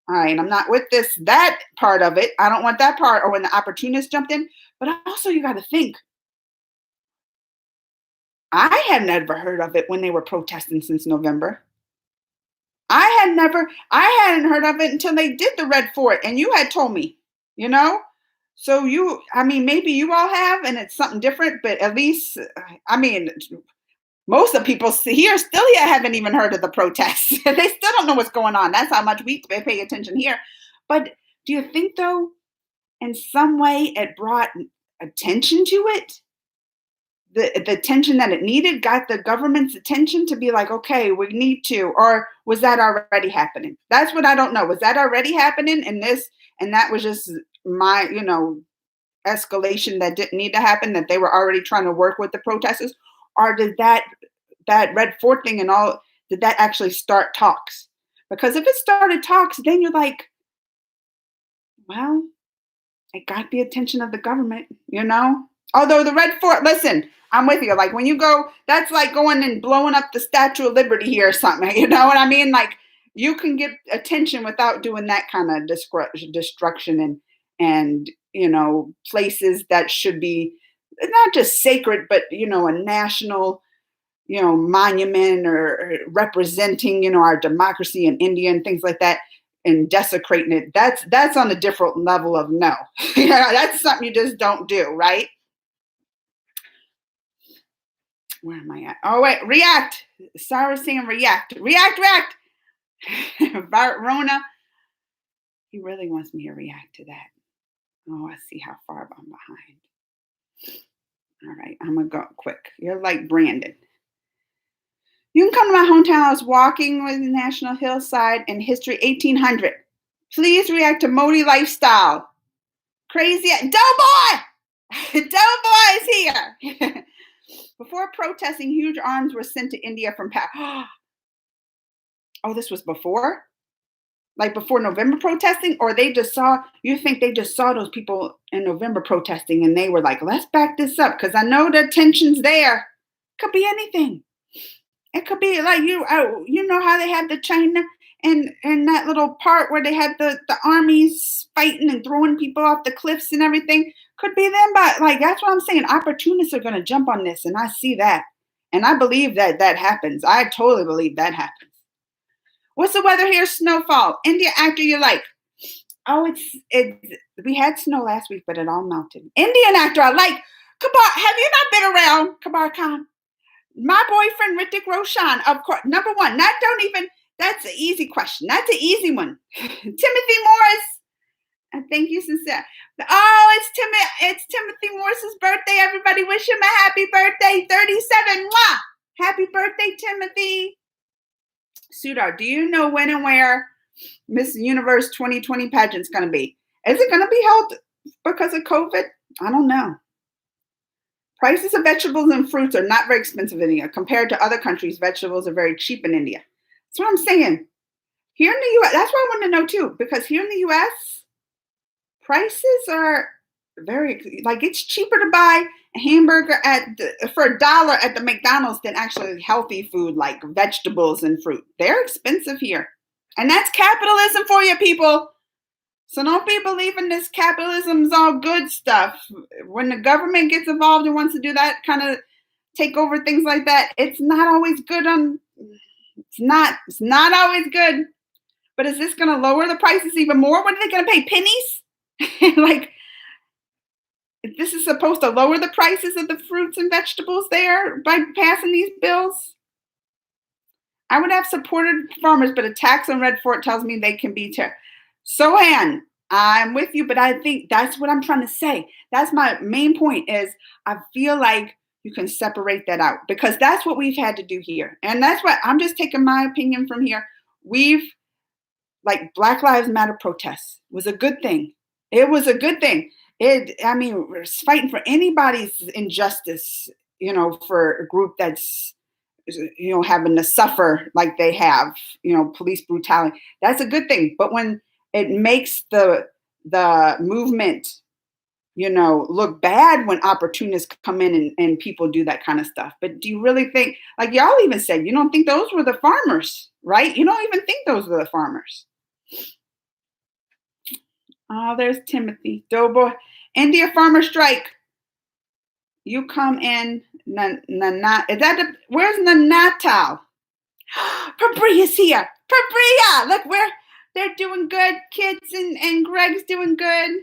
all right, I'm not with that part of it. I don't want that part. Or when the opportunists jumped in. But also, you got to think, I had never heard of it when they were protesting since November. I hadn't heard of it until they did the Red Fort, and you had told me, So maybe you all have, and it's something different, but at least, most of the people here haven't even heard of the protests. They still don't know what's going on. That's how much we pay attention here. But do you think, though, in some way it brought attention to it? The attention that it needed got the government's attention to be like, okay, we need to, or was that already happening? That's what I don't know. Was that already happening in this? And that was just my, escalation that didn't need to happen, that they were already trying to work with the protesters? Or did that Red Fort thing and all, did that actually start talks? Because if it started talks, then you're like, well, it got the attention of the government, Although the Red Fort, listen, I'm with you. Like when you go, that's like going and blowing up the Statue of Liberty here or something. You know what I mean? Like you can get attention without doing that kind of destruction and places that should be not just sacred, but a national, monument or representing, our democracy in India and things like that, and desecrating it. That's on a different level of no. That's something you just don't do, right? Where am I at? Oh, wait, react. Sarah's saying react. React. Rona, he really wants me to react to that. Oh, I see how far I'm behind. All right, I'm going to go quick. You're like Brandon. You can come to my hometown. I was walking with the National Hillside in history 1800. Please react to Modi lifestyle. Crazy. Doughboy! Doughboy is here. Before protesting, huge arms were sent to India from Oh, this was before? Like before November protesting? Or you think they just saw those people in November protesting and they were like, let's back this up, because I know the tension's there. Could be anything. It could be like, you know how they had the China and that little part where they had the armies fighting and throwing people off the cliffs and everything. Could be them, but like that's what I'm saying. Opportunists are going to jump on this, and I see that, and I believe that happens. I totally believe that happens. What's the weather here? Snowfall. India actor you like? Oh, it's we had snow last week, but it all melted. Indian actor I like. Kabar, have you not been around Kabar Khan? My boyfriend Hrithik Roshan, of course. Number one. That's an easy question. That's an easy one. Timothy Morris. Thank you, sincere. Oh, it's Timothy Morris's birthday. Everybody wish him a happy birthday. 37. Mwah! Happy birthday, Timothy. Sudar, do you know when and where Miss Universe 2020 pageant's going to be. Is it going to be held because of COVID? I don't know. Prices of vegetables and fruits are not very expensive in India. Compared to other countries, vegetables are very cheap in India. That's what I'm saying. Here in the U.S., that's what I want to know too, because here in the U.S., prices are very, like, it's cheaper to buy a hamburger for $1 at the McDonald's than actually healthy food like vegetables and fruit. They're expensive here. And that's capitalism for you, people. So don't be believing this capitalism's all good stuff. When the government gets involved and wants to do that kind of take over things like that, it's not always good it's not always good. But is this going to lower the prices even more? What are they going to pay, pennies? Like, if this is supposed to lower the prices of the fruits and vegetables there by passing these bills? I would have supported farmers, but a tax on red fork tells me they can be So, Ann, I'm with you, but I think that's what I'm trying to say. That's my main point is I feel like you can separate that out because that's what we've had to do here. And that's what I'm just taking my opinion from here. Like Black Lives Matter protests was a good thing. It was a good thing. We're fighting for anybody's injustice, for a group that's, having to suffer like they have, police brutality. That's a good thing. But when it makes the movement, look bad when opportunists come in and people do that kind of stuff. But do you really think, like y'all even said, you don't think those were the farmers, right? You don't even think those were the farmers. Oh, there's Timothy. Doughboy. India farmer strike. You come in. Where's Nanatal? Pabria's here. Pabria! Look, they're doing good. Kids and Greg's doing good.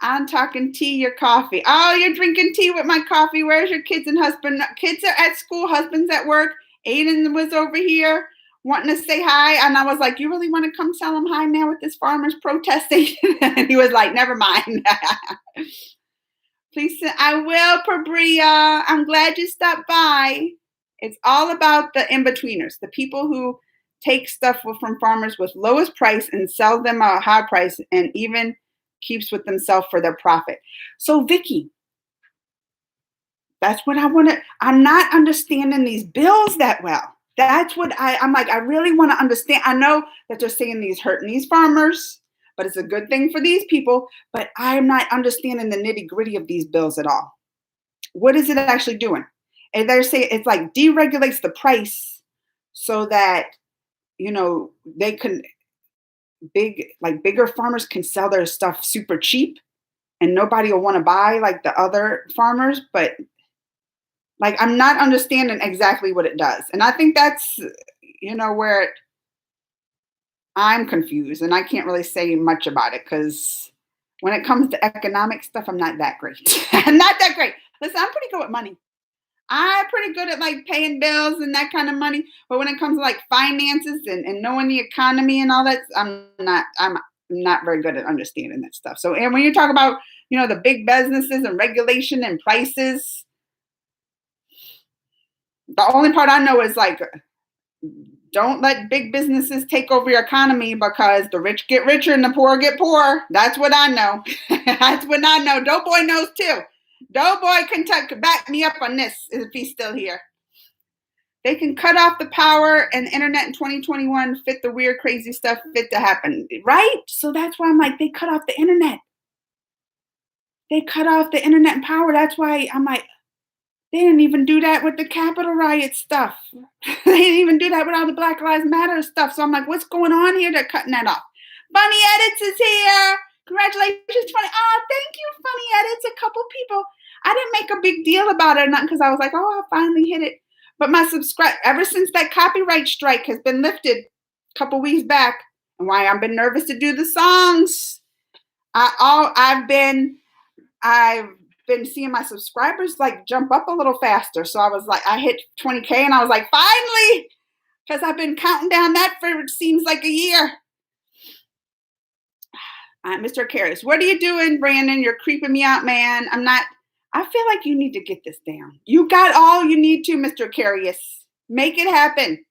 I'm talking tea, your coffee. Oh, you're drinking tea with my coffee. Where's your kids and husband? Kids are at school, husband's at work. Aiden was over here wanting to say hi. And I was like, you really want to come tell him hi now with this farmers protesting? And he was like, never mind. Please, I will, Pabria. I'm glad you stopped by. It's all about the in-betweeners, the people who take stuff from farmers with lowest price and sell them a high price and even keeps with themselves for their profit. So, Vicky, that's what I want to, I'm not understanding these bills that well. That's what I'm like, I really want to understand. I know that they're saying these hurting these farmers, but it's a good thing for these people. But I'm not understanding the nitty gritty of these bills at all. What is it actually doing? And they're saying it's like deregulates the price so that, they can, bigger farmers can sell their stuff super cheap and nobody will want to buy like the other farmers. But like, I'm not understanding exactly what it does. And I think that's, where I'm confused and I can't really say much about it because when it comes to economic stuff, I'm not that great. I'm not that great. Listen, I'm pretty good with money. I'm pretty good at like paying bills and that kind of money. But when it comes to like finances and knowing the economy and all that, I'm not very good at understanding that stuff. So, and when you talk about, the big businesses and regulation and prices, the only part I know is like, don't let big businesses take over your economy because the rich get richer and the poor get poorer. That's what I know. That's what I know. Doughboy knows too. Doughboy can back me up on this if he's still here. They can cut off the power and the internet in 2021, fit the weird, crazy stuff fit to happen, right? So that's why I'm like, they cut off the internet. They cut off the internet and power. That's why I'm like, they didn't even do that with the Capitol riot stuff. They didn't even do that with all the Black Lives Matter stuff. So I'm like, what's going on here? They're cutting that off. Funny Edits is here. Congratulations, Funny. Oh, thank you, Funny Edits. A couple people. I didn't make a big deal about it, not because I was like, oh, I finally hit it. But my ever since that copyright strike has been lifted a couple weeks back, and why I've been nervous to do the songs. I've been seeing my subscribers like jump up a little faster. So I was like, I hit 20K and I was like, finally, because I've been counting down that for it seems like a year. Mr. Carius, what are you doing, Brandon? You're creeping me out, man. I feel like you need to get this down. You got all you need to, Mr. Carius. Make it happen.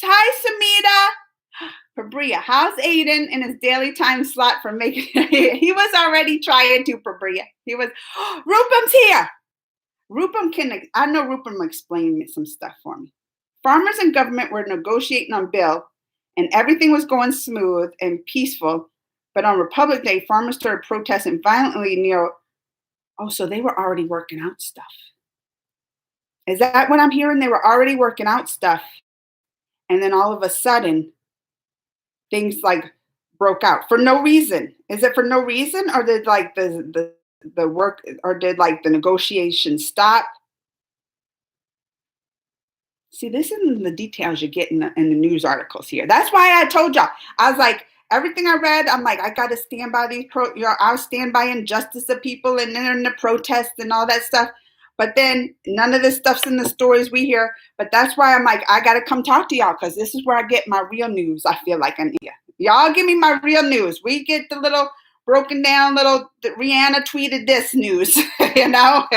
Hi, Samita. Pabria, how's Aiden in his daily time slot for making? He was already trying to, Pabria. He was. Rupam's here. Rupam I know Rupam explained some stuff for me. Farmers and government were negotiating on bill, and everything was going smooth and peaceful. But on Republic Day, farmers started protesting violently near. Oh, so they were already working out stuff. Is that what I'm hearing? They were already working out stuff, and then all of a sudden, things like broke out for no reason. Is it for no reason, or did like the work, or did like the negotiation stop? See, this is the details you get in the news articles here. That's why I told y'all. I was like, everything I read, I'm like, I got to stand by these I'll stand by injustice of people and then the protests and all that stuff. But then none of this stuff's in the stories we hear. But that's why I'm like, I got to come talk to y'all, because this is where I get my real news. I feel like I need. Y'all give me my real news. We get the little broken down little Rihanna tweeted this news, you know.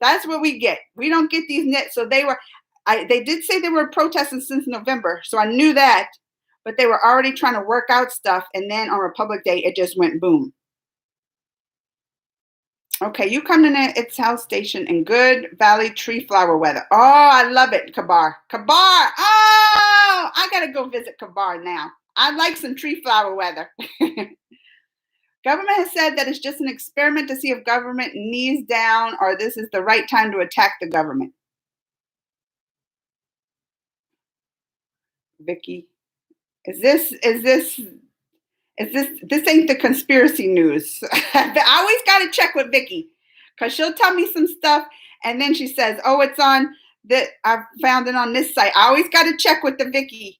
That's what we get. We don't get these nits. So they did say they were protesting since November, so I knew that. But they were already trying to work out stuff, and then on Republic Day, it just went boom. Okay, you come to its house station in Good Valley tree flower weather. Oh, I love it, Kabar. Kabar! Oh, I gotta go visit Kabar now. I like some tree flower weather. Government has said that it's just an experiment to see if government knees down or this is the right time to attack the government. Vicky, this ain't the conspiracy news. I always got to check with Vicky, because she'll tell me some stuff and then she says, oh, it's on that. I found it on this site. I always got to check with the Vicky.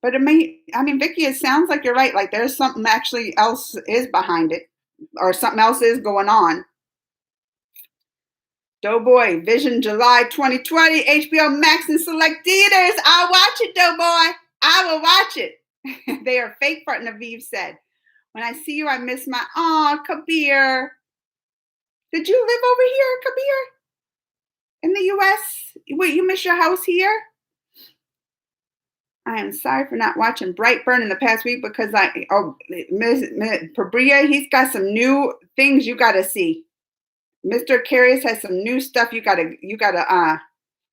But Vicky, it sounds like you're right. Like there's something actually else is behind it, or something else is going on. Doughboy, Vision July 2020, HBO Max and select theaters. I'll watch it, Doughboy. I will watch it. They are fake, Naveed said. When I see you, I miss my, Kabir. Did you live over here, Kabir? In the U.S.? Wait, you miss your house here? I am sorry for not watching Brightburn in the past week because Pabria, he's got some new things you got to see. Mr. Carius has some new stuff you gotta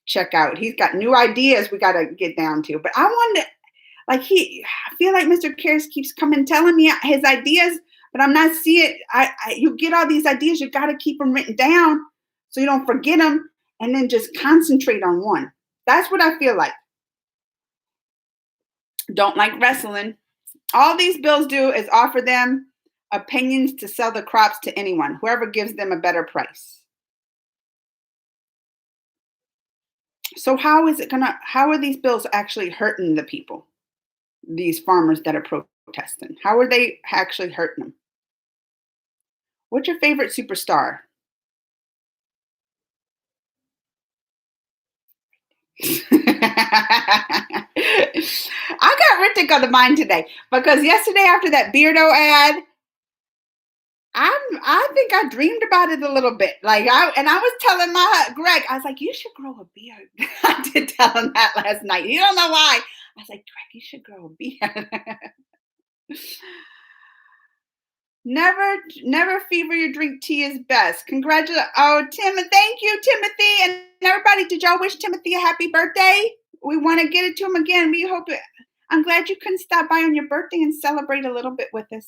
check out. He's got new ideas we gotta get down to. But I wonder, I feel like Mr. Carius keeps coming telling me his ideas, but I'm not seeing it. You get all these ideas, you gotta keep them written down so you don't forget them, and then just concentrate on one. That's what I feel like. Don't like wrestling. All these bills do is offer them opinions to sell the crops to anyone, whoever gives them a better price. So how are these bills actually hurting the people, these farmers that are protesting? How are they actually hurting them? What's your favorite superstar? I got Ritik on the mind today because yesterday after that Beardo ad, I think I dreamed about it a little bit. I was telling Greg, I was like, you should grow a beard. I did tell him that last night. You don't know why. I was like, Greg, you should grow a beard. Never fever your drink tea is best. Congratulations. Oh, Tim, thank you, Timothy. And everybody, did y'all wish Timothy a happy birthday? We want to get it to him again. We hope it. I'm glad you couldn't stop by on your birthday and celebrate a little bit with us.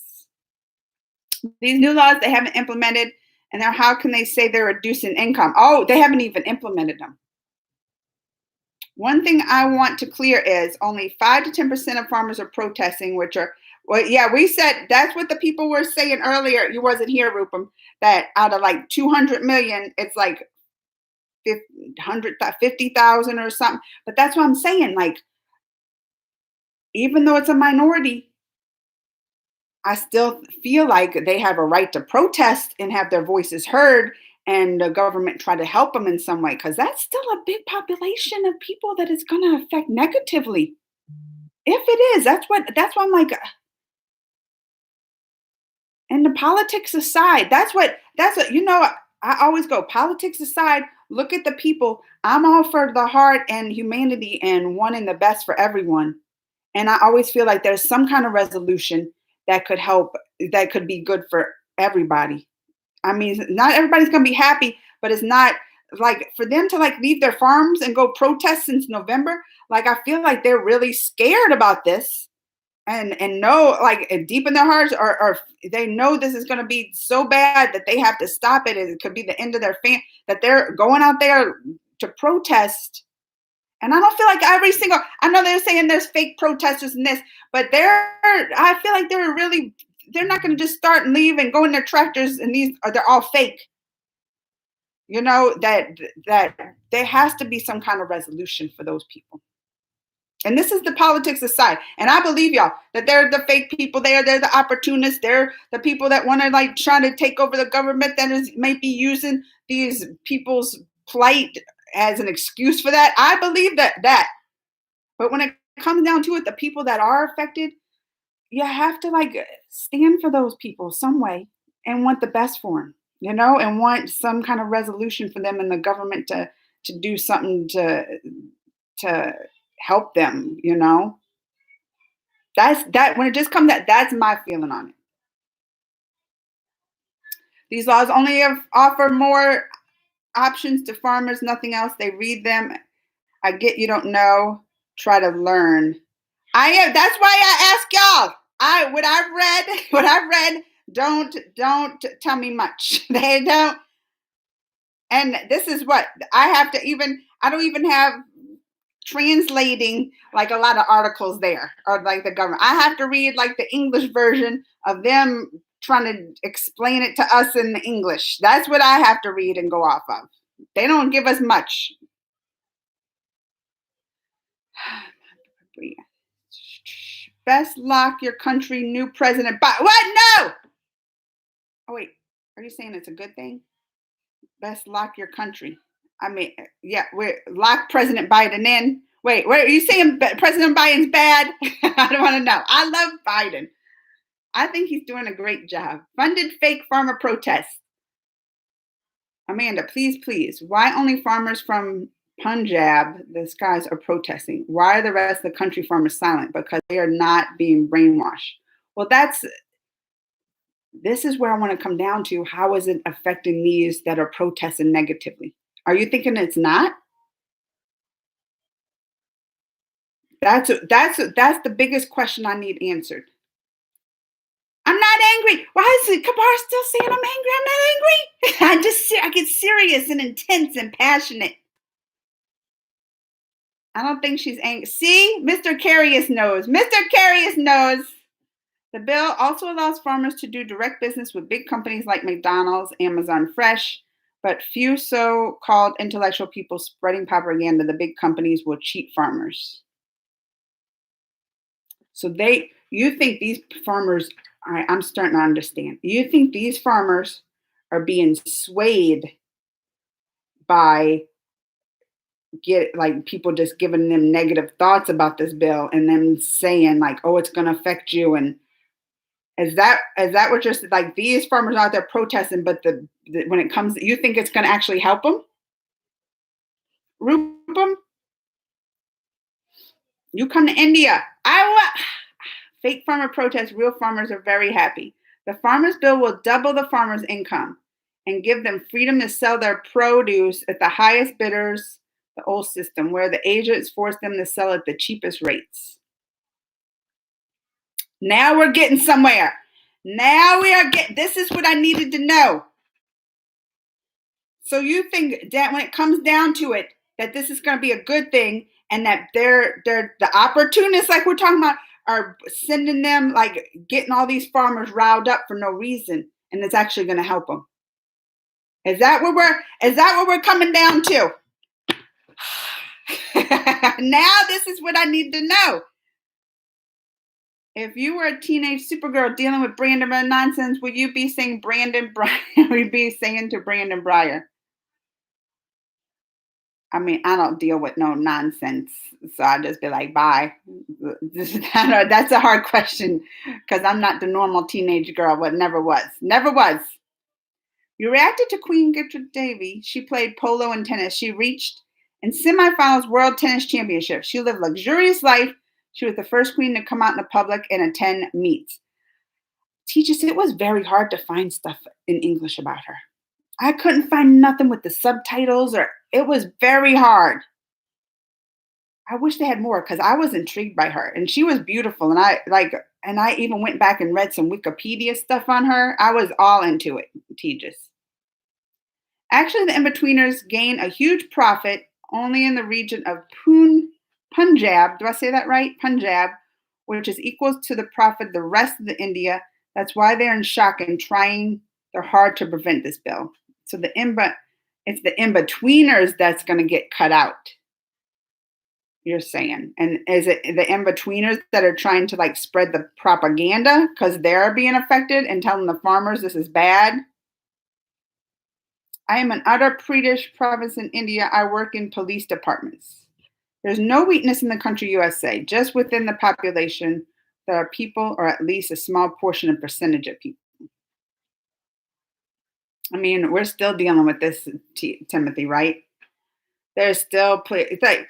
These new laws they haven't implemented, and how can they say they're reducing income? Oh, they haven't even implemented them. One thing I want to clear is only 5 to 10% of farmers are protesting, which are, well, yeah, we said that's what the people were saying earlier. You wasn't here, Rupam, that out of like 200 million, it's like 50,000 or something. But that's what I'm saying. Like, even though it's a minority, I still feel like they have a right to protest and have their voices heard, and the government try to help them in some way, because that's still a big population of people that it's going to affect negatively. If it is, that's why I'm like, and the politics aside, that's what, I always go, politics aside, look at the people. I'm all for the heart and humanity and wanting the best for everyone. And I always feel like there's some kind of resolution that could help, that could be good for everybody. I mean, not everybody's going to be happy, but it's not like for them to like leave their farms and go protest since November. Like, I feel like they're really scared about this and know like deep in their hearts, or they know this is going to be so bad that they have to stop it. And it could be the end of their that they're going out there to protest. And I don't feel like every single, I know they're saying there's fake protesters in this, but I feel like they're not going to just start and leave and go in their tractors and they're all fake. You know, that there has to be some kind of resolution for those people. And this is the politics aside. And I believe y'all that they're the fake people there. They're the opportunists. They're the people that want to like try to take over the government that might be using these people's plight as an excuse for that. I believe that. But when it comes down to it, the people that are affected, you have to like stand for those people some way and want the best for them, you know, and want some kind of resolution for them and the government to do something to help them, you know. That when it just comes that's my feeling on it. These laws only offer more options to farmers, nothing else. They read them. I get you don't know. Try to learn. That's why I ask y'all. What I've read, don't tell me much. They don't. And this is what I have to I don't even have translating like a lot of articles there, or like the government. I have to read like the English version of them trying to explain it to us in the English. That's what I have to read and go off of. They don't give us much. Best lock your country, new president. What? No. Oh wait, are you saying it's a good thing? Best lock your country. I mean, yeah, we're lock President Biden in. Wait, are you saying President Biden's bad? I don't want to know. I love Biden. I think he's doing a great job. Funded fake farmer protests. Amanda, please. Why only farmers from Punjab, the skies, are protesting? Why are the rest of the country farmers silent? Because they are not being brainwashed. Well, this is where I want to come down to. How is it affecting these that are protesting negatively? Are you thinking it's not? That's the biggest question I need answered. I'm not angry. Why is Kabar still saying I'm angry? I'm not angry. I get serious and intense and passionate. I don't think she's angry. See, Mr. Carius knows. The bill also allows farmers to do direct business with big companies like McDonald's, Amazon Fresh, but few so-called intellectual people spreading propaganda the big companies will cheat farmers. So you think these farmers, I'm starting to understand. You think these farmers are being swayed by people just giving them negative thoughts about this bill and then saying like, oh, it's going to affect you. And is that what you're like? These farmers out there protesting, but when it comes, you think it's going to actually help them? Rupam, you come to India. Fake farmer protests. Real farmers are very happy. The farmers bill will double the farmers' income and give them freedom to sell their produce at the highest bidders, the old system, where the agents force them to sell at the cheapest rates. Now we're getting somewhere. This is what I needed to know. So you think that when it comes down to it, that this is going to be a good thing, and that they're the opportunists, like we're talking about, are sending them, like getting all these farmers riled up for no reason, and it's actually going to help them. Is that what we're coming down to? Now this is what I need to know. If you were a teenage Supergirl dealing with Brandon nonsense, would you be saying Brandon Breyer? Would you be saying to Brandon Breyer? I mean, I don't deal with no nonsense, so I just be like, bye. That's a hard question because I'm not the normal teenage girl, but never was. You reacted to Queen Gertrude Davy. She played polo and tennis. She reached in semifinals World Tennis Championship. She lived a luxurious life She was the first queen to come out in the public and attend meets. Teachers, it was very hard to find stuff in English about her. I couldn't find nothing with the subtitles, or it was very hard. I wish they had more because I was intrigued by her and she was beautiful. And I even went back and read some Wikipedia stuff on her. I was all into it, Tejas. Actually, the in-betweeners gain a huge profit only in the region of Punjab. Do I say that right? Punjab, which is equal to the profit of the rest of the India. That's why they're in shock and trying their hard to prevent this bill. So it's the in-betweeners that's going to get cut out. You're saying, and is it the in-betweeners that are trying to like spread the propaganda because they're being affected and telling the farmers this is bad? I am an Uttar Pradesh province in India. I work in police departments. There's no weakness in the country USA. Just within the population, there are people, or at least a small portion and percentage of people. I mean, we're still dealing with this, Timothy, right? There's still, it's like,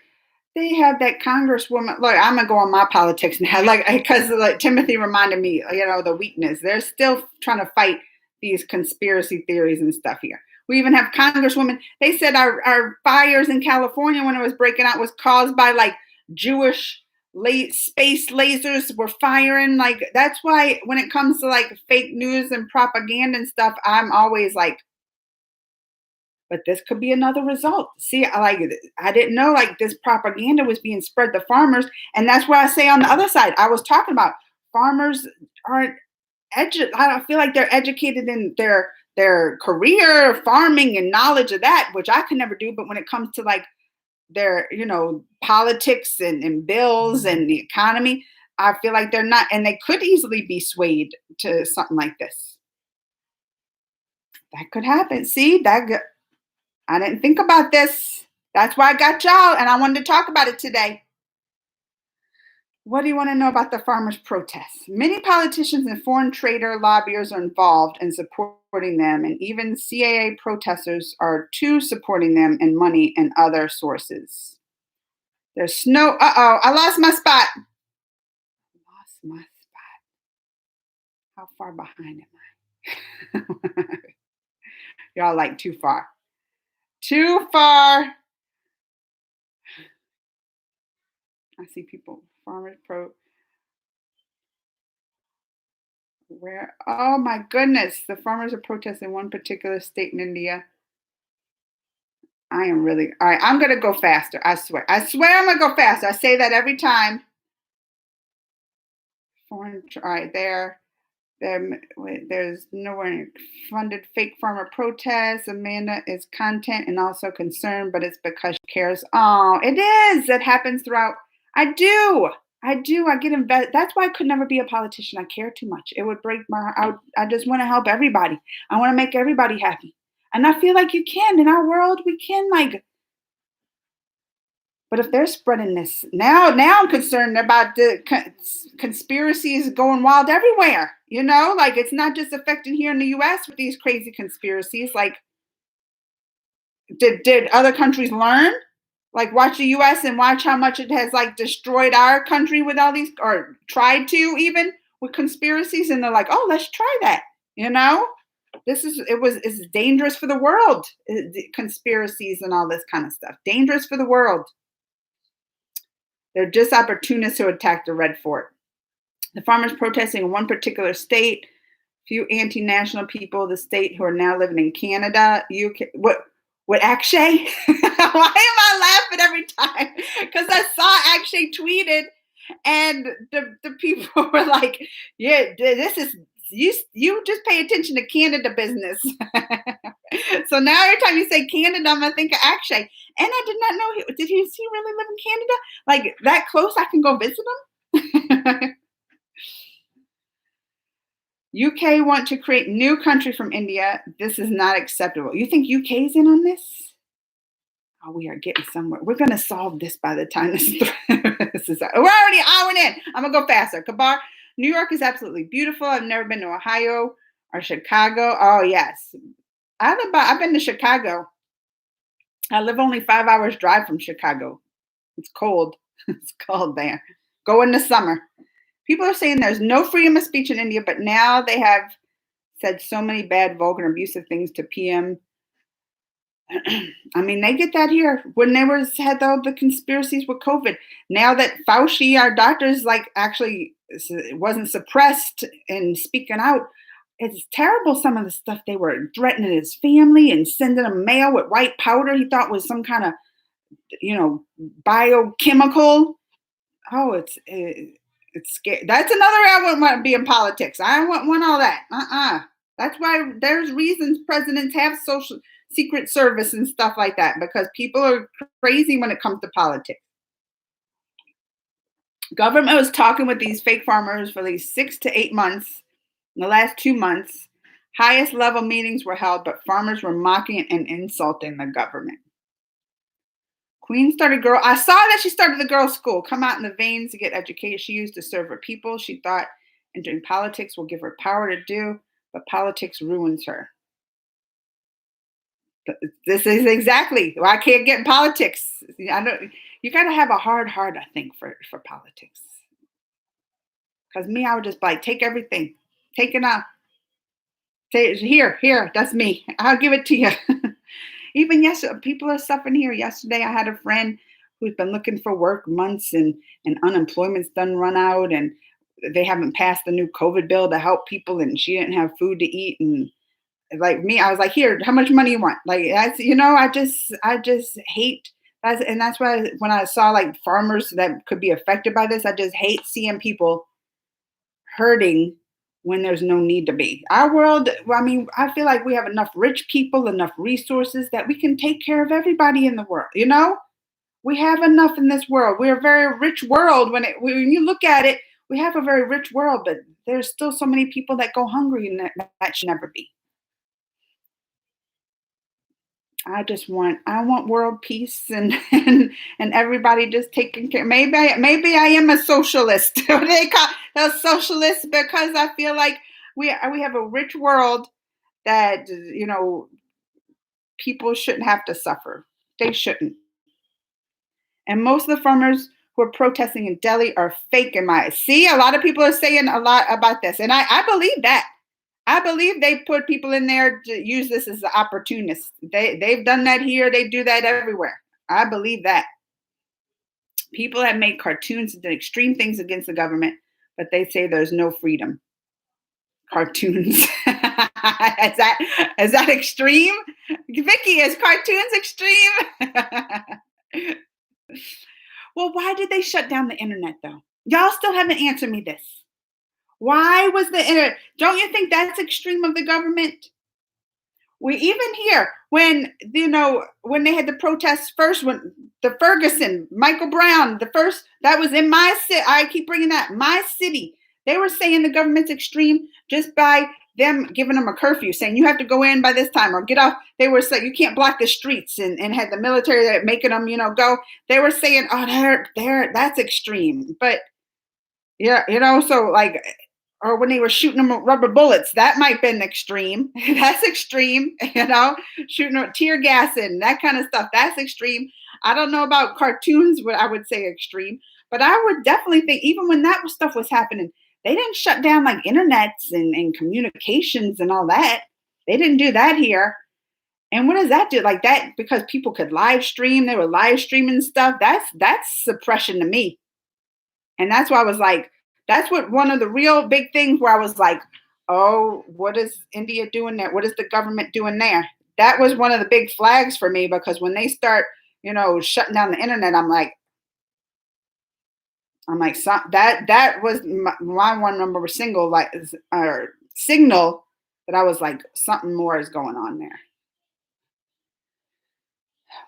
they have that congresswoman. Look, I'm gonna go on my politics now, like because like Timothy reminded me, the weakness. They're still trying to fight these conspiracy theories and stuff here. We even have congresswomen. They said our fires in California when it was breaking out was caused by like Jewish space lasers were firing. Like that's why when it comes to like fake news and propaganda and stuff, I'm always like, but this could be another result. See, I didn't know like this propaganda was being spread to farmers, and that's why I say on the other side, I was talking about farmers aren't I don't feel like they're educated in their career, farming and knowledge of that, which I could never do. But when it comes to like their, politics and bills and the economy, I feel like they're not, and they could easily be swayed to something like this. That could happen. See, I didn't think about this. That's why I got y'all, and I wanted to talk about it today. What do you want to know about the farmers' protests? Many politicians and foreign trader lobbyists are involved in supporting them, and even CAA protesters are too supporting them in money and other sources. There's snow. Uh-oh, I lost my spot. How far behind am I? Y'all like too far. Too far. I see people, farmers where, oh my goodness, the farmers are protesting one particular state in India. I am really, all right, I'm going to go faster. I swear I'm going to go faster. I say that every time. All right, there's nowhere funded fake farmer protests. Amanda is content and also concerned, but it's because she cares. Oh, it is. That happens throughout. I do. I get invested. That's why I could never be a politician. I care too much. It would break my heart. I just want to help everybody. I want to make everybody happy. And I feel like you can. In our world, we can but if they're spreading this, now I'm concerned about the conspiracies going wild everywhere. Like it's not just affecting here in the U.S. with these crazy conspiracies. Like, did other countries learn? Like watch the U.S. and watch how much it has like destroyed our country with all these, or tried to even with conspiracies, and they're like, oh, let's try that. It's dangerous for the world. Conspiracies and all this kind of stuff, dangerous for the world. They're just opportunists who attacked the Red Fort. The farmers protesting in one particular state, few anti-national people, the state who are now living in Canada, UK. What Akshay? Why am I laughing every time? Because I saw Akshay tweeted, and the people were like, "Yeah, this is you just pay attention to Canada business." So now every time you say Canada, I'm gonna think of Akshay. And I did not know did he really live in Canada? Like that close I can go visit him? UK want to create new country from India. This is not acceptable. You think UK's in on this? Oh, we are getting somewhere. We're going to solve this by the time this is we're already an hour in. I'm going to go faster. Kabar, New York is absolutely beautiful. I've never been to Ohio or Chicago. Oh, yes. I've been to Chicago. I live only 5 hours drive from Chicago. It's cold. It's cold there. go in the summer. People are saying there's no freedom of speech in India, but now they have said so many bad, vulgar, and abusive things to PM. I mean, they get that here when they had all the conspiracies with COVID. Now that Fauci, our doctors, like actually wasn't suppressed and speaking out, it's terrible. Some of the stuff they were threatening his family and sending him mail with white powder he thought was some kind of, biochemical. Oh, it's scary. That's another way I wouldn't want to be in politics. I don't want all that. That's why there's reasons presidents have secret service and stuff like that, because people are crazy when it comes to politics. Government was talking with these fake farmers for these 6 to 8 months. In the last 2 months, highest level meetings were held, but farmers were mocking and insulting the government. Queen started I saw that she started the girls' school. Come out in the veins to get educated. She used to serve her people. She thought entering politics will give her power to do, but politics ruins her. This is exactly why I can't get in politics. You got to have a hard heart, I think, for politics. Because me, I would just like take everything, take it out. Say here, that's me. I'll give it to you. Even yesterday, people are suffering here. Yesterday, I had a friend who's been looking for work months, and unemployment's done run out, and they haven't passed the new COVID bill to help people, and she didn't have food to eat. And like me, I was like, here, how much money you want? Like that's, I just hate that. And that's why when I saw like farmers that could be affected by this, I just hate seeing people hurting when there's no need to be. Our world, I feel like we have enough rich people, enough resources that we can take care of everybody in the world. We have enough in this world. We're a very rich world. When you look at it, we have a very rich world, but there's still so many people that go hungry, and that should never be. I want world peace and everybody just taking care. Maybe I am a socialist. What do they call a socialist? Because I feel like we have a rich world that people shouldn't have to suffer. They shouldn't. And most of the farmers who are protesting in Delhi are fake in my eyes. See, a lot of people are saying a lot about this, and I believe that. I believe they put people in there to use this as an opportunist. They've done that here. They do that everywhere. I believe that. People have made cartoons and done extreme things against the government, but they say there's no freedom. Cartoons. Is that extreme? Vicky, is cartoons extreme? Well, why did they shut down the internet though? Y'all still haven't answered me this. Why was the internet? Don't you think that's extreme of the government? We even here when they had the protests first, when the Ferguson, Michael Brown, the first that was in my city. I keep bringing that my city. They were saying the government's extreme just by them giving them a curfew, saying you have to go in by this time or get off. They were saying you can't block the streets, and had the military that making them go. They were saying, oh, that's extreme, but yeah, so like. Or when they were shooting them with rubber bullets, that might have been extreme. That's extreme, shooting tear gas and that kind of stuff. That's extreme. I don't know about cartoons, what I would say extreme, but I would definitely think even when that stuff was happening, they didn't shut down like internets and communications and all that. They didn't do that here. And what does that do? Like that, because people could live stream, they were live streaming stuff. That's suppression to me. And that's why I was like, that's what one of the real big things where I was like, oh, what is India doing there? What is the government doing there? That was one of the big flags for me, because when they start, shutting down the internet, I'm like, that was my one number signal that I was like, something more is going on there.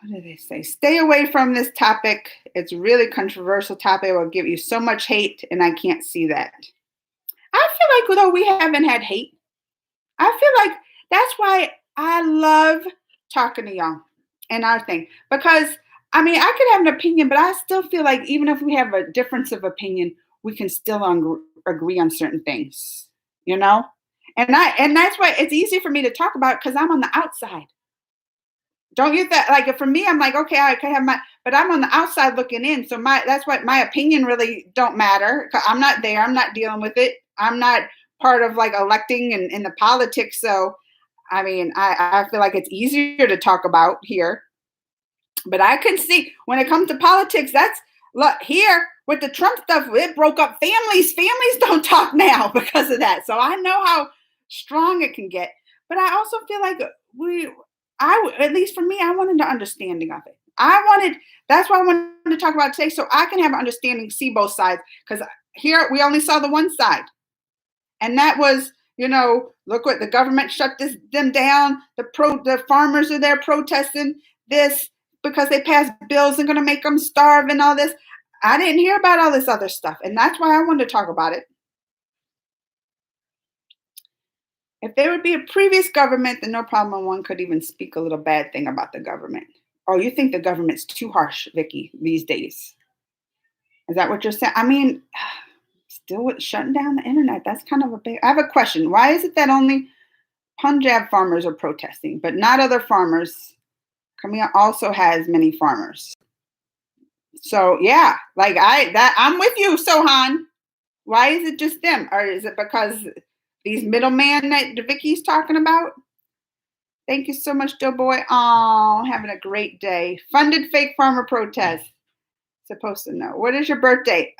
What do they say? Stay away from this topic. It's a really controversial topic. It will give you so much hate, and I can't see that. I feel like, though, we haven't had hate. I feel like that's why I love talking to y'all and our thing. Because, I could have an opinion, but I still feel like even if we have a difference of opinion, we can still agree on certain things, And that's why it's easy for me to talk about, because I'm on the outside. Don't you think, like, for me, I'm like, okay, I can have but I'm on the outside looking in. So that's what my opinion really don't matter. I'm not there. I'm not dealing with it. I'm not part of like electing and in the politics. So, I mean, I feel like it's easier to talk about here, but I can see when it comes to politics, look here with the Trump stuff, it broke up families. Families don't talk now because of that. So I know how strong it can get. But I also feel like at least for me, I wanted an understanding of it. That's why I wanted to talk about it today, so I can have an understanding, see both sides. Because here we only saw the one side, and that was, look what the government shut them down. The farmers are there protesting this because they passed bills and going to make them starve and all this. I didn't hear about all this other stuff, and that's why I wanted to talk about it. If there would be a previous government, then no problem. One could even speak a little bad thing about the government. Oh, you think the government's too harsh, Vicky, these days? Is that what you're saying? I mean, still with shutting down the internet, that's kind of a big. I have a question. Why is it that only Punjab farmers are protesting, but not other farmers? Kamia also has many farmers. So yeah, like I'm with you, Sohan. Why is it just them? Or is it because these middlemen that Vicky's talking about? Thank you so much, Doughboy. Oh, having a great day. Funded fake farmer protest. Supposed to know. What is your birthday?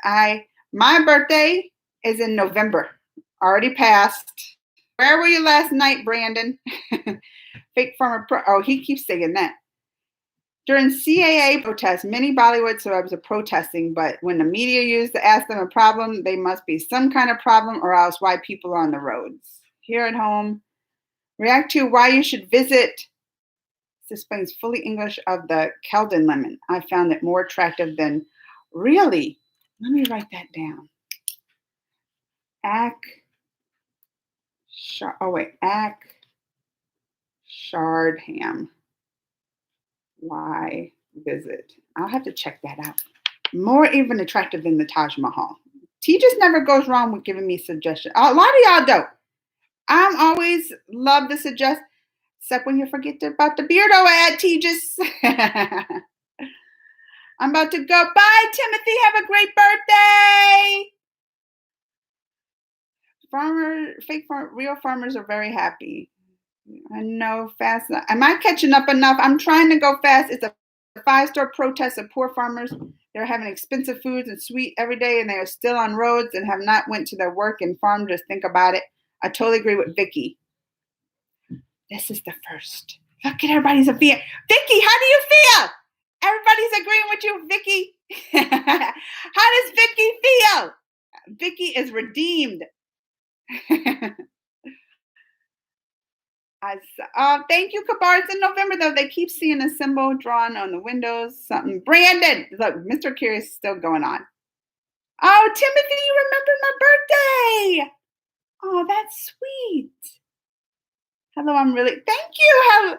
My birthday is in November. Already passed. Where were you last night, Brandon? Fake farmer oh, he keeps saying that. During CAA protests, many Bollywood celebs are protesting, but when the media used to ask them a problem, they must be some kind of problem or else why people are on the roads. Here at home, react to why you should visit. This explains fully English of the Keldon lemon. I found it more attractive than really. Let me write that down. Shardham. Why visit? I'll have to check that out. More even attractive than the Taj Mahal. T just never goes wrong with giving me suggestions. A lot of y'all don't. I'm always love to suggest, except when you forget about the Beardo ad, T just. I'm about to go. Bye, Timothy. Have a great birthday. Real farmers are very happy. I know fast. Am I catching up enough? I'm trying to go fast. It's a 5-star protest of poor farmers. They're having expensive foods and sweet every day, and they are still on roads and have not went to their work and farm. Just think about it. I totally agree with Vicky. This is the first. Look at everybody's a fear. Vicky, how do you feel? Everybody's agreeing with you, Vicky. How does Vicky feel? Vicky is redeemed. Thank you, Kabar. It's in November, though. They keep seeing a symbol drawn on the windows. Something. Brandon, look, Mr. Curious is still going on. Oh, Timothy, you remembered my birthday. Oh, that's sweet. Hello, I'm really. Thank you.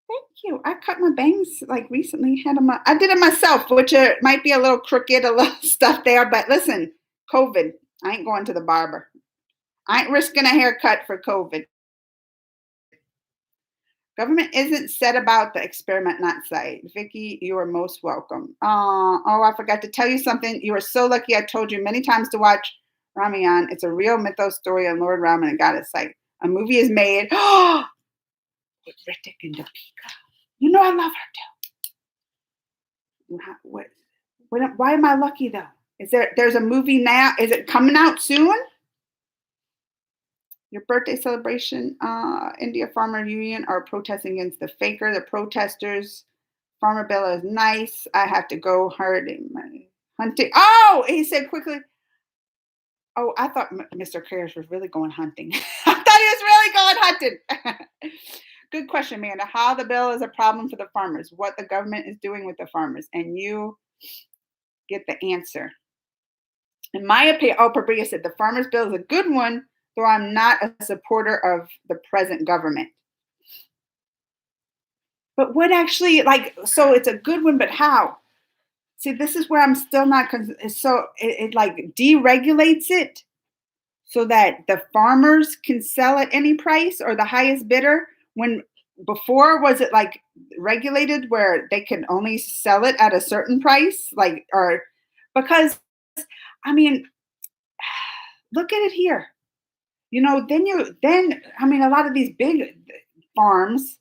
Thank you. I cut my bangs like recently. I did it myself, which might be a little crooked, a little stuff there. But listen, COVID. I ain't going to the barber. I ain't risking a haircut for COVID. Government isn't said about the experiment, not site. Vicky, you are most welcome. I forgot to tell you something. You are so lucky. I told you many times to watch Ramayan. It's a real mythos story on Lord Rama and Goddess site. A movie is made with Ritik and Deepika. You know I love her too. Why am I lucky though? There's a movie now? Is it coming out soon? Your birthday celebration, India Farmer Union are protesting against the faker. The protesters, Farmer Bill is nice. I have to go hard in my hunting. Oh, he said quickly. Oh, I thought Mr. Karras was really going hunting. I thought he was really going hunting. Good question, Amanda. How the bill is a problem for the farmers, what the government is doing with the farmers, and you get the answer. In my opinion, Pabria said the farmers bill is a good one, though I'm not a supporter of the present government. But what actually, so it's a good one, but how? See, this is where I'm still not, so it deregulates it so that the farmers can sell at any price or the highest bidder when before, was it like regulated where they can only sell it at a certain price? Like, or because I mean, look at it here. Then I mean, a lot of these big farms,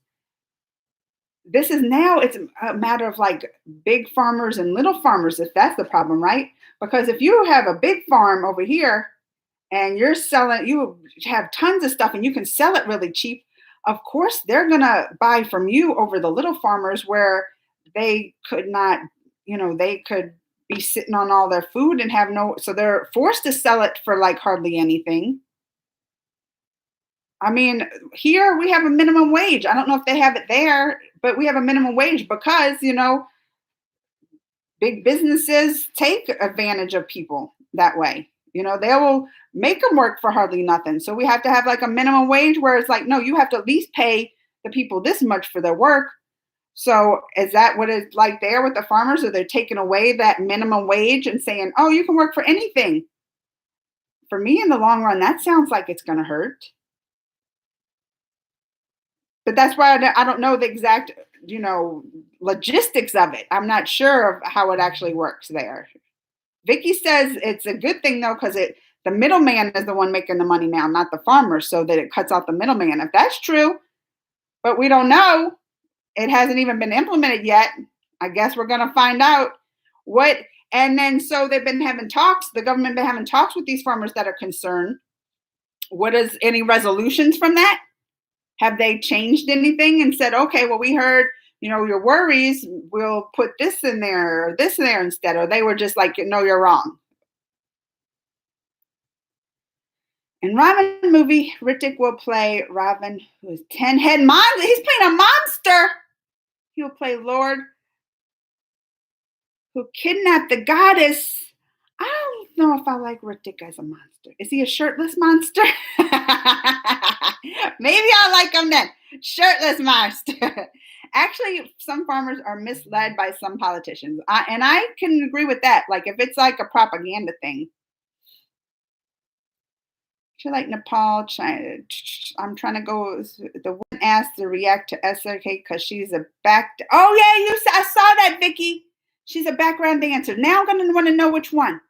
this is now it's a matter of like big farmers and little farmers, if that's the problem, right? Because if you have a big farm over here and you have tons of stuff and you can sell it really cheap, of course they're going to buy from you over the little farmers where they could not, they could be sitting on all their food and have no, so they're forced to sell it for like hardly anything. I mean, here we have a minimum wage. I don't know if they have it there, but we have a minimum wage because, big businesses take advantage of people that way. They will make them work for hardly nothing. So we have to have like a minimum wage where it's like, no, you have to at least pay the people this much for their work. So is that what it's like there with the farmers? Are they taking away that minimum wage and saying, oh, you can work for anything? For me, in the long run, that sounds like it's going to hurt. But that's why I don't know the exact, logistics of it. I'm not sure of how it actually works there. Vicky says it's a good thing though, because the middleman is the one making the money now, not the farmer, so that it cuts out the middleman. If that's true, but we don't know, it hasn't even been implemented yet. I guess we're going to find out what. And then so they've been having talks. The government been having talks with these farmers that are concerned. What is any resolutions from that? Have they changed anything and said, okay, well, we heard, your worries, we'll put this in there or this in there instead, or they were just like, no, you're wrong. In Raven movie, Hrithik will play Raven, who is 10-head monster. He's playing a monster. He will play Lord, who kidnapped the goddess. I don't know if I like Hrithik as a monster. Is he a shirtless monster? Maybe I'll like him then. Shirtless monster. Actually, some farmers are misled by some politicians. And I can agree with that. Like if it's like a propaganda thing. Like Nepal, China. I'm trying to go. The one asked to react to SRK because she's a Oh yeah, I saw that, Vicky. She's a background dancer. Now I'm gonna want to know which one.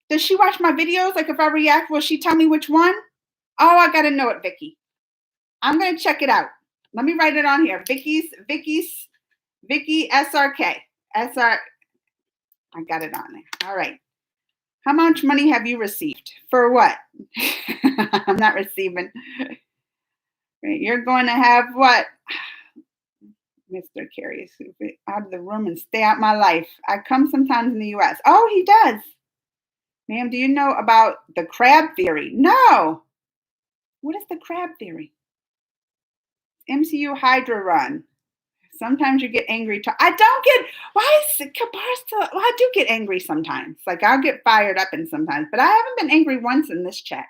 Does she watch my videos? Like if I react, will she tell me which one? Oh, I gotta know it, Vicky. I'm gonna check it out. Let me write it on here. Vicky SRK. I got it on there. All right. How much money have you received? For what? I'm not receiving. You're going to have what? Mr. Carey, out of the room and stay out my life. I come sometimes in the U.S. Oh, he does. Ma'am, do you know about the crab theory? No. What is the crab theory? MCU Hydra Run. Sometimes you get angry. I don't get, why is Kabar still, well, I do get angry sometimes. Like I'll get fired up in sometimes, but I haven't been angry once in this chat.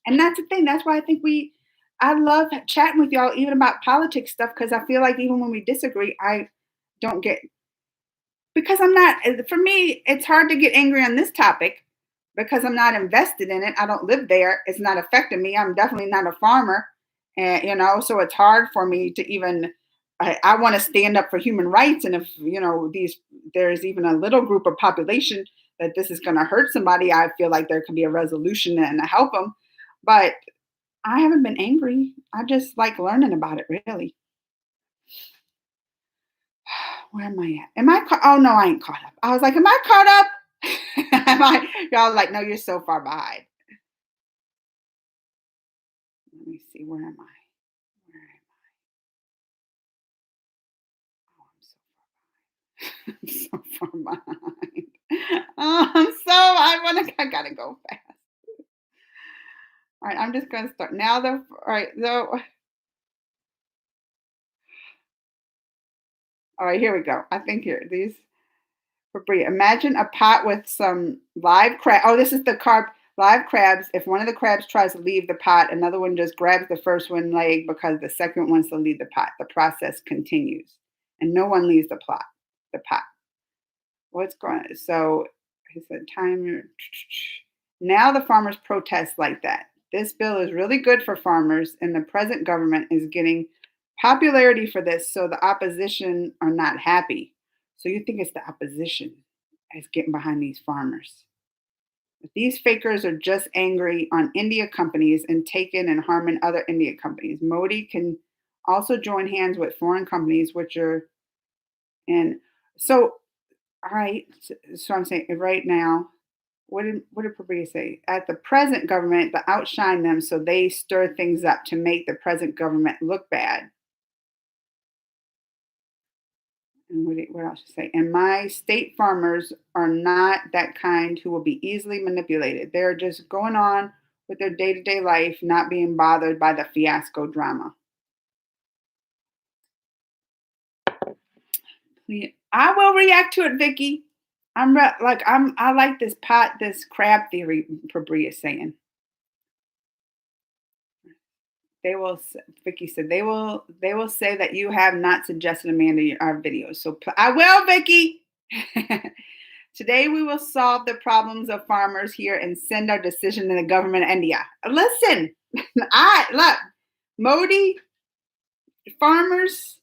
And that's the thing. That's why I think I love chatting with y'all, even about politics stuff, because I feel like even when we disagree, I don't get, because for me, it's hard to get angry on this topic because I'm not invested in it. I don't live there. It's not affecting me. I'm definitely not a farmer. And, so it's hard for me to even, I want to stand up for human rights. And if, there's even a little group of population that this is going to hurt somebody, I feel like there could be a resolution and to help them. But I haven't been angry. I just like learning about it, really. Where am I at? Oh, no, I ain't caught up. I was like, am I caught up? Y'all like, no, you're so far behind. Let me see. Where am I? I'm so far behind. Oh, I gotta go fast. All right, I'm just gonna start now. All right, here we go. I think these for free. Imagine a pot with some live crab. Oh, this is the live crabs. If one of the crabs tries to leave the pot, another one just grabs the first one leg because the second wants to leave the pot. The process continues, and no one leaves the pot. What's going on? So he said, time. Now the farmers protest like that. This bill is really good for farmers, and the present government is getting Popularity for this, so the opposition are not happy. So you think it's the opposition that's getting behind these farmers. But these fakers are just angry on India companies and taking and harming other India companies. Modi can also join hands with foreign companies, which are in. So, all right. So I'm saying right now, what did Prabhupada say? At the present government, to outshine them, so they stir things up to make the present government look bad. And what else to say? And my state farmers are not that kind who will be easily manipulated. They're just going on with their day to day life, not being bothered by the fiasco drama. I will react to it, Vicky. I like this crab theory Prabhupada is saying. They will, Vicky said, they will say that you have not suggested Amanda our videos. So I will, Vicky. Today we will solve the problems of farmers here and send our decision to the government of India. Listen, look, Modi, farmers.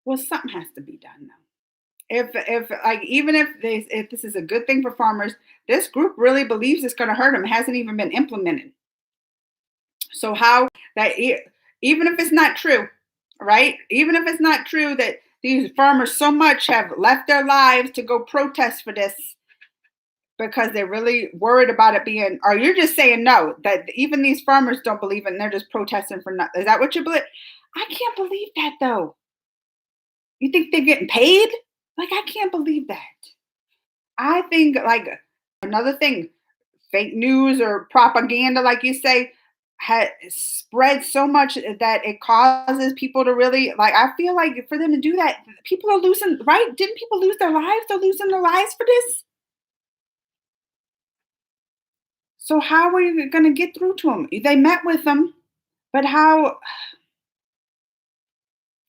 Well, something has to be done though. If this is a good thing for farmers, this group really believes it's going to hurt them. It hasn't even been implemented. So how that even if it's not true, right? Even if it's not true that these farmers so much have left their lives to go protest for this because they're really worried about it being, or you're just saying no, that even these farmers don't believe it and they're just protesting for nothing. Is that what you believe? I can't believe that though. You think they're getting paid? Like, I can't believe that. I think like another thing, fake news or propaganda, like you say, has spread so much that it causes people to really like. I feel like for them to do that, people are losing. Right? Didn't people lose their lives? They're losing their lives for this. So how are you going to get through to them? They met with them, but how?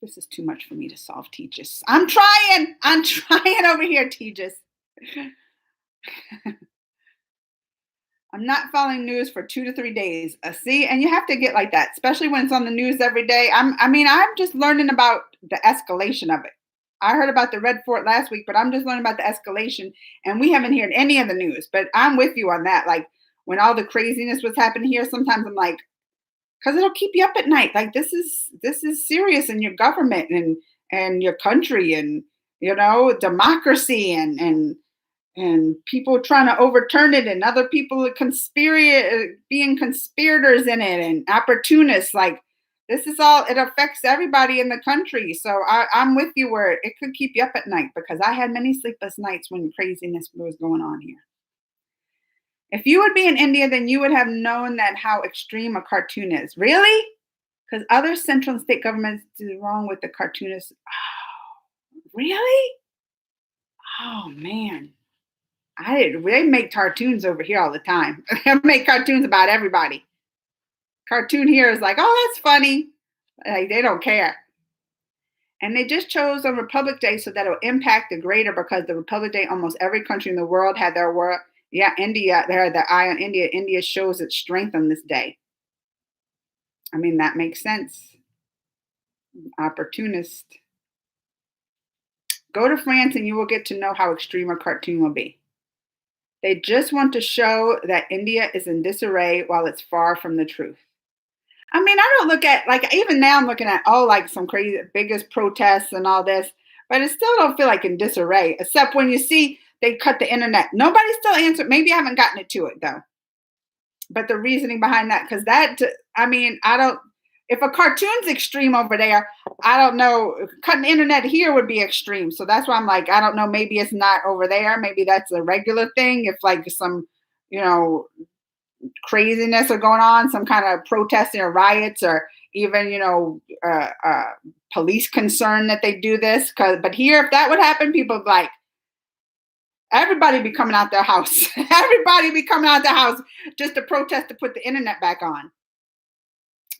This is too much for me to solve, Tejas. I'm trying over here, Tejas. I'm not following news for 2 to 3 days. See, and you have to get like that, especially when it's on the news every day. I'm just learning about the escalation of it. I heard about the Red Fort last week, but I'm just learning about the escalation, and we haven't heard any of the news. But I'm with you on that. Like when all the craziness was happening here, sometimes I'm like, because it'll keep you up at night. Like this is serious in your government and your country and democracy and people trying to overturn it and other people being conspirators in it and opportunists. Like this is all, it affects everybody in the country. So I'm with you where it could keep you up at night because I had many sleepless nights when craziness was going on here. If you would be in India, then you would have known that how extreme a cartoon is. Really? Because other central and state governments do wrong with the cartoonists. Oh, really? Oh, man. They make cartoons over here all the time. They make cartoons about everybody. Cartoon here is like, oh, that's funny. Like, they don't care. And they just chose on Republic Day so that it'll impact the greater because the Republic Day, almost every country in the world had their world. Yeah, India, they had the eye on India. India shows its strength on this day. I mean, that makes sense. Opportunist. Go to France and you will get to know how extreme a cartoon will be. They just want to show that India is in disarray while it's far from the truth. I mean, I don't look at, like, even now I'm looking at, like some crazy, biggest protests and all this, but it still don't feel like in disarray, except when you see they cut the internet. Nobody still answered. Maybe I haven't gotten it to it though. But the reasoning behind that, because if a cartoon's extreme over there, I don't know. Cutting the internet here would be extreme. So that's why I'm like, I don't know. Maybe it's not over there. Maybe that's a regular thing. If like some, craziness are going on, some kind of protesting or riots or even, police concern that they do this. But here, if that would happen, people would be like, everybody be coming out their house. Everybody be coming out their house just to protest to put the internet back on.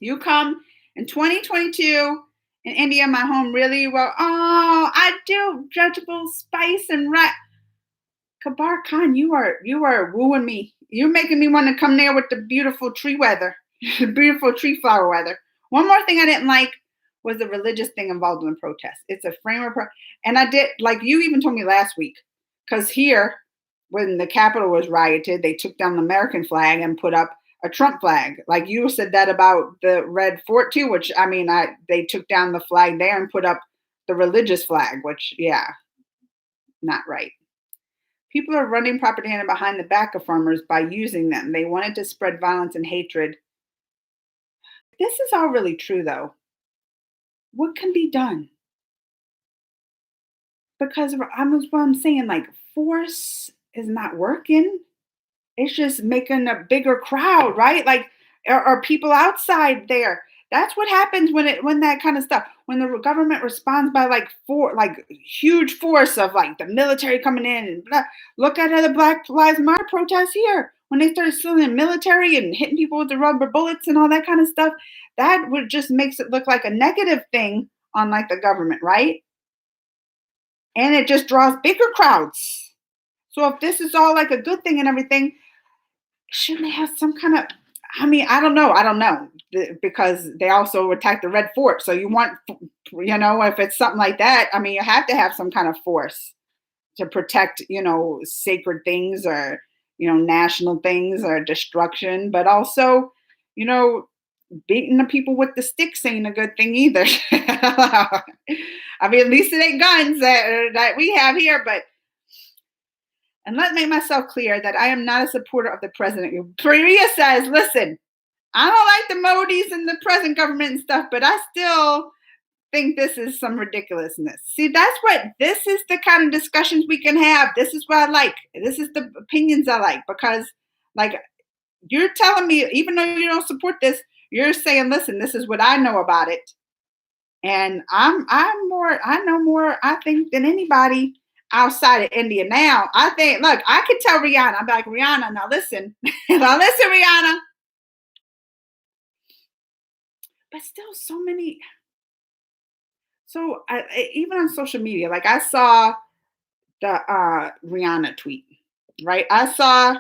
You come in 2022 in India, my home, really well. Oh, I do vegetable spice and rat. Kabar Khan, you are wooing me. You're making me want to come there with the beautiful tree weather, the beautiful tree flower weather. One more thing I didn't like was the religious thing involved in the protest. It's a frame of, and I did, like you even told me last week, because here, when the Capitol was rioted, they took down the American flag and put up a Trump flag. Like you said that about the Red Fort too, which I mean, they took down the flag there and put up the religious flag, which, yeah, not right. People are running propaganda behind the back of farmers by using them. They wanted to spread violence and hatred. This is all really true, though. What can be done? Because I'm saying, like, force is not working. It's just making a bigger crowd, right? Like, are people outside there? That's what happens when that kind of stuff, when the government responds by like huge force of like the military coming in and blah. Look at the Black Lives Matter protests here when they started stealing the military and hitting people with the rubber bullets and all that kind of stuff. That would just makes it look like a negative thing on like the government, right? And it just draws bigger crowds. So if this is all like a good thing and everything, shouldn't they have some kind of, I mean, I don't know, because they also attacked the Red Fort. So you want, if it's something like that, I mean, you have to have some kind of force to protect, sacred things or, national things or destruction, but also, beating the people with the sticks ain't a good thing either. I mean, at least it ain't guns that we have here, but. And let me make myself clear that I am not a supporter of the president. Priya says, listen, I don't like the Modis and the present government and stuff, but I still think this is some ridiculousness. See, this is the kind of discussions we can have. This is what I like. This is the opinions I like, because like you're telling me, even though you don't support this, you're saying, listen, this is what I know about it. And I know more, I think, than anybody outside of India. Now, I think, look, I could tell Rihanna, I'm like, Rihanna, now listen. Now listen, Rihanna. But still so many. So even on social media, like I saw the Rihanna tweet, right? I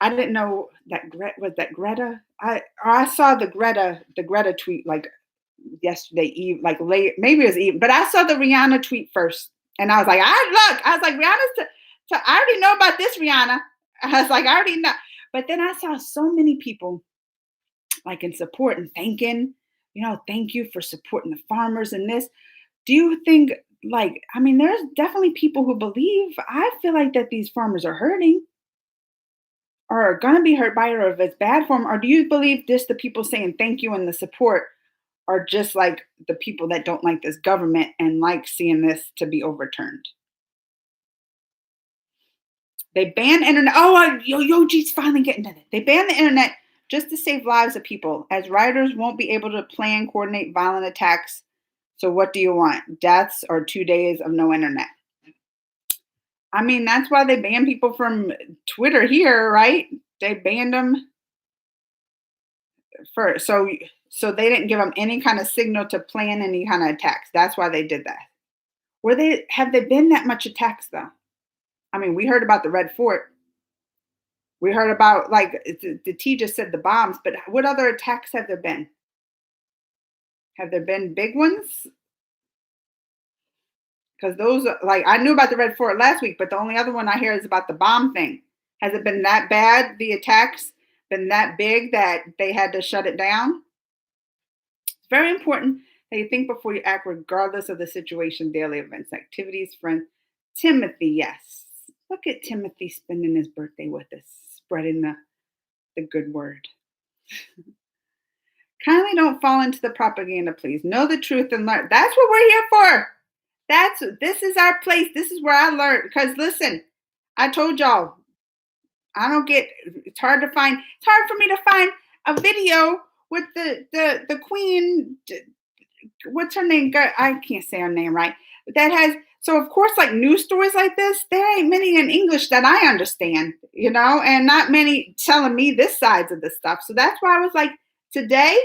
didn't know that was that Greta. I saw the Greta tweet like yesterday eve, like late, maybe it was even, but I saw the Rihanna tweet first. And I was like, Rihanna's I already know about this, Rihanna. I was like, I already know. But then I saw so many people like in support and thanking, thank you for supporting the farmers and this. Do you think, like, I mean, there's definitely people who believe, I feel like that these farmers are hurting or are going to be hurt by it, or if it's bad for them, or do you believe this, the people saying thank you and the support are just like the people that don't like this government and like seeing this to be overturned? They ban internet. Oh, Yoji's finally getting to it. They ban the internet just to save lives of people, as rioters won't be able to plan, coordinate violent attacks. So what do you want? Deaths or 2 days of no internet? I mean, that's why they ban people from Twitter here, right? They banned them first. So they didn't give them any kind of signal to plan any kind of attacks. That's why they did that. Have they been that much attacks though? I mean, we heard about the Red Fort. We heard about, like, the T just said the bombs, but what other attacks have there been? Have there been big ones? Because those, like, I knew about the Red Fort last week, but the only other one I hear is about the bomb thing. Has it been that bad? The attacks been that big that they had to shut it down? It's very important that you think before you act, regardless of the situation, daily events, activities, friends. Timothy, yes. Look at Timothy spending his birthday with us, spreading the good word. Kindly don't fall into the propaganda, please. Know the truth and learn. That's what we're here for. This is our place. This is where I learned. Because listen, I told y'all, it's hard for me to find a video with the queen. What's her name? I can't say her name right. That has, so of course, like news stories like this, there ain't many in English that I understand, and not many telling me this sides of the stuff. So that's why I was like, today,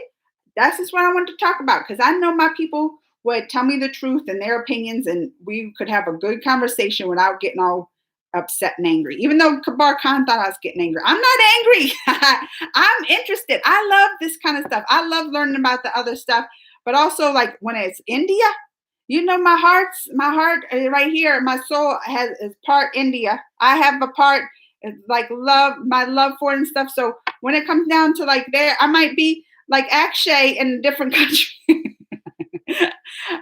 that's just what I wanted to talk about, because I know my people would tell me the truth and their opinions, and we could have a good conversation without getting all upset and angry, even though Kabar Khan thought I was getting angry. I'm not angry. I'm interested. I love this kind of stuff. I love learning about the other stuff, but also like when it's India, my heart right here, my soul is part India. I have a part like my love for it and stuff. So when it comes down to like there, I might be like Akshay in a different country.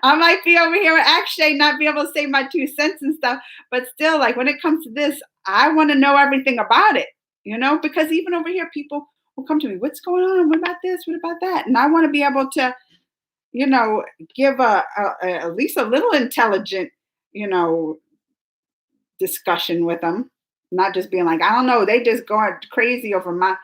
I might be over here with Akshay, not be able to say my 2 cents and stuff, but still, like when it comes to this, I want to know everything about it, because even over here, people will come to me, what's going on? What about this? What about that? And I want to be able to, give at least a little intelligent, discussion with them, not just being like, I don't know, they just going crazy over my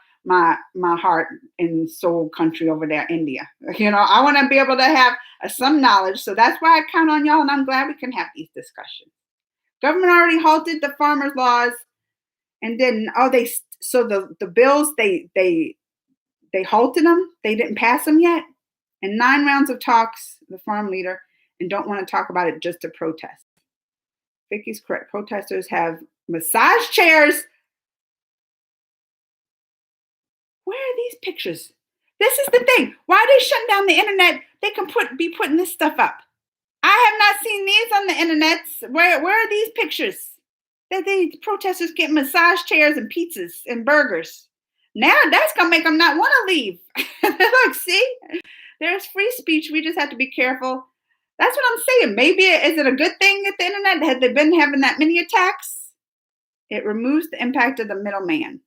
heart and soul country over there, India. I want to be able to have some knowledge. So that's why I count on y'all, and I'm glad we can have these discussions. Government already halted the farmers' laws, and then the bills they halted them. They didn't pass them yet. And 9 rounds of talks, the farm leader, and don't want to talk about it just to protest. Vicky's correct. Protesters have massage chairs. Where are these pictures? This is the thing. Why are they shutting down the internet? They can be putting this stuff up. I have not seen these on the internet. Where are these pictures? That these protesters get massage chairs and pizzas and burgers. Now that's gonna make them not want to leave. Look, see, there's free speech. We just have to be careful. That's what I'm saying. Maybe is it a good thing at the internet? Had they been having that many attacks? It removes the impact of the middleman.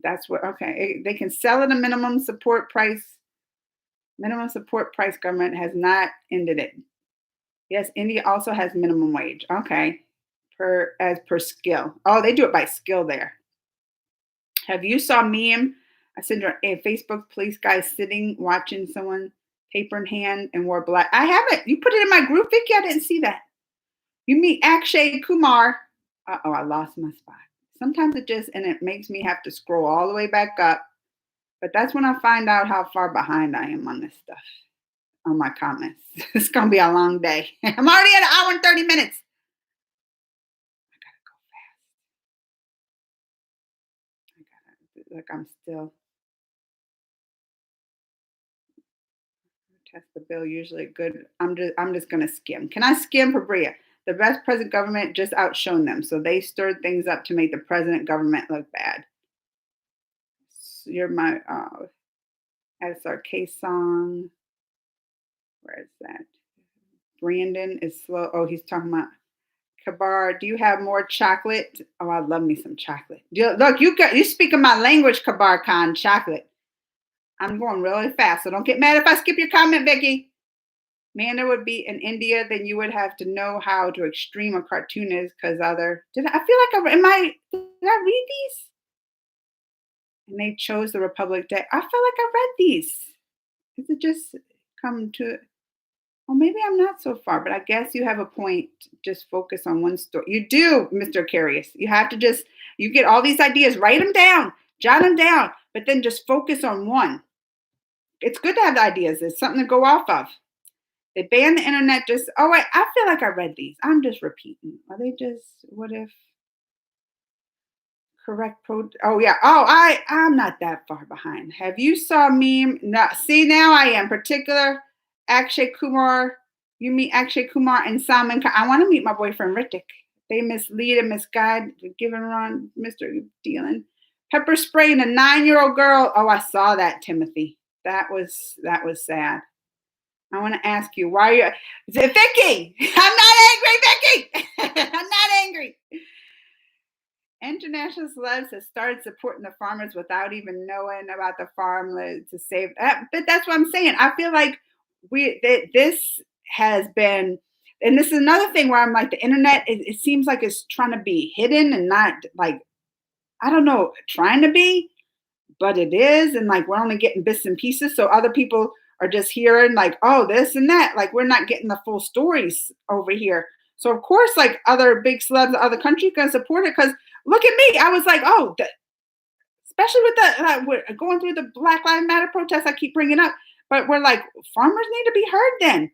That's what, okay. They can sell at a minimum support price. Minimum support price government has not ended it. Yes, India also has minimum wage. Okay. Per skill. Oh, they do it by skill there. Have you saw meme? I sent her a Facebook police guy sitting watching someone paper in hand and wore black. I haven't. You put it in my group, Vicky. I didn't see that. You meet Akshay Kumar. Uh-oh, I lost my spot. Sometimes it makes me have to scroll all the way back up. But that's when I find out how far behind I am on this stuff, on my comments. It's going to be a long day. I'm already at 1 hour and 30 minutes. Like I'm still test the bill usually good. I'm just gonna skim. Can I skim for Bria? The best present government just outshone them, so they stirred things up to make the present government look bad. You're my that's our case song. Where is that? Brandon is slow. Oh, he's talking about Kabar, do you have more chocolate? Oh, I love me some chocolate. Look, you speaking my language, Kabar Khan, chocolate. I'm going really fast, so don't get mad if I skip your comment, Vicky. Man, there would be in India, then you would have to know how to extreme a cartoon is because I feel like did I read these? And they chose the Republic Day. I feel like I read these. Is it just come to well, maybe I'm not so far, but I guess you have a point. Just focus on one story. You do, Mr. Carious. You have to you get all these ideas, write them down, jot them down, but then just focus on one. It's good to have the ideas. It's something to go off of. They banned the internet I feel like I read these. I'm just repeating. Are they what if? Correct oh yeah. Oh, I'm not that far behind. Have you saw meme? No, see now I am particular. Akshay Kumar, you meet Akshay Kumar and Salman Khan. I want to meet my boyfriend Ritik. They mislead and misguide, giving around Mr. Dealing. Pepper spraying a 9-year-old girl. Oh, I saw that, Timothy. That was sad. I want to ask you, why are you Vicky? I'm not angry, Vicky. I'm not angry. International celebs have started supporting the farmers without even knowing about the farmland to save. But that's what I'm saying. I feel like this has been, and this is another thing where I'm like, the internet, it seems like it's trying to be hidden and not like, I don't know, trying to be, but it is. And like, we're only getting bits and pieces. So other people are just hearing like, oh, this and that. Like, we're not getting the full stories over here. So of course, like other big celebs, other countries can support it. Cause look at me. I was like, oh, especially with we're going through the Black Lives Matter protests I keep bringing up. But we're like, farmers need to be heard then.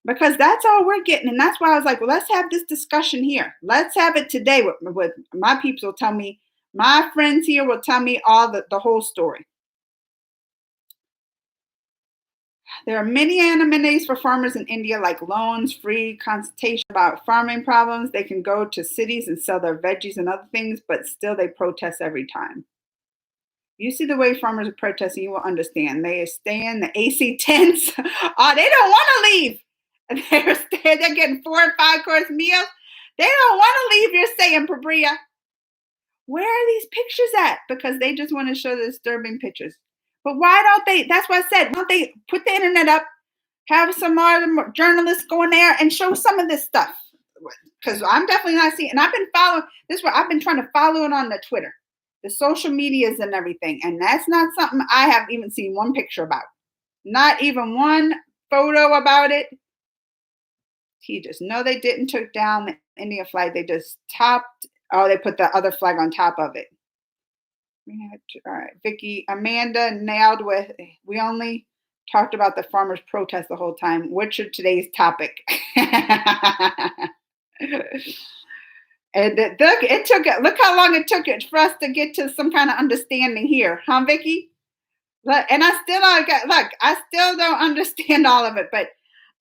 because that's all we're getting. And that's why I was like, well, let's have this discussion here. Let's have it today with my peeps will tell me, my friends here will tell me all the whole story. There are many amenities for farmers in India, like loans, free consultation about farming problems. They can go to cities and sell their veggies and other things, but still they protest every time. You see the way farmers are protesting, you will understand. They stay in the AC tents. Oh, they don't want to leave. They're getting 4 and 5 course meals. They don't want to leave, you're saying, Pabria. Where are these pictures at? Because they just want to show the disturbing pictures. But why don't they? That's what I said. Why don't they put the internet up, have some more journalists go in there and show some of this stuff? Because I'm definitely not seeing. And I've been following this. I've been trying to follow it on the Twitter, the social medias and everything. And that's not something I have even seen one picture about. Not even one photo about it. He just no, they didn't took down the India flag. They just topped. Oh, they put the other flag on top of it. All right, Vicky, Amanda nailed with. We only talked about the farmers' protest the whole time. Which is today's topic? And it took it. Look how long it took it for us to get to some kind of understanding here, huh, Vicky? And I still don't get. Look, I still don't understand all of it, but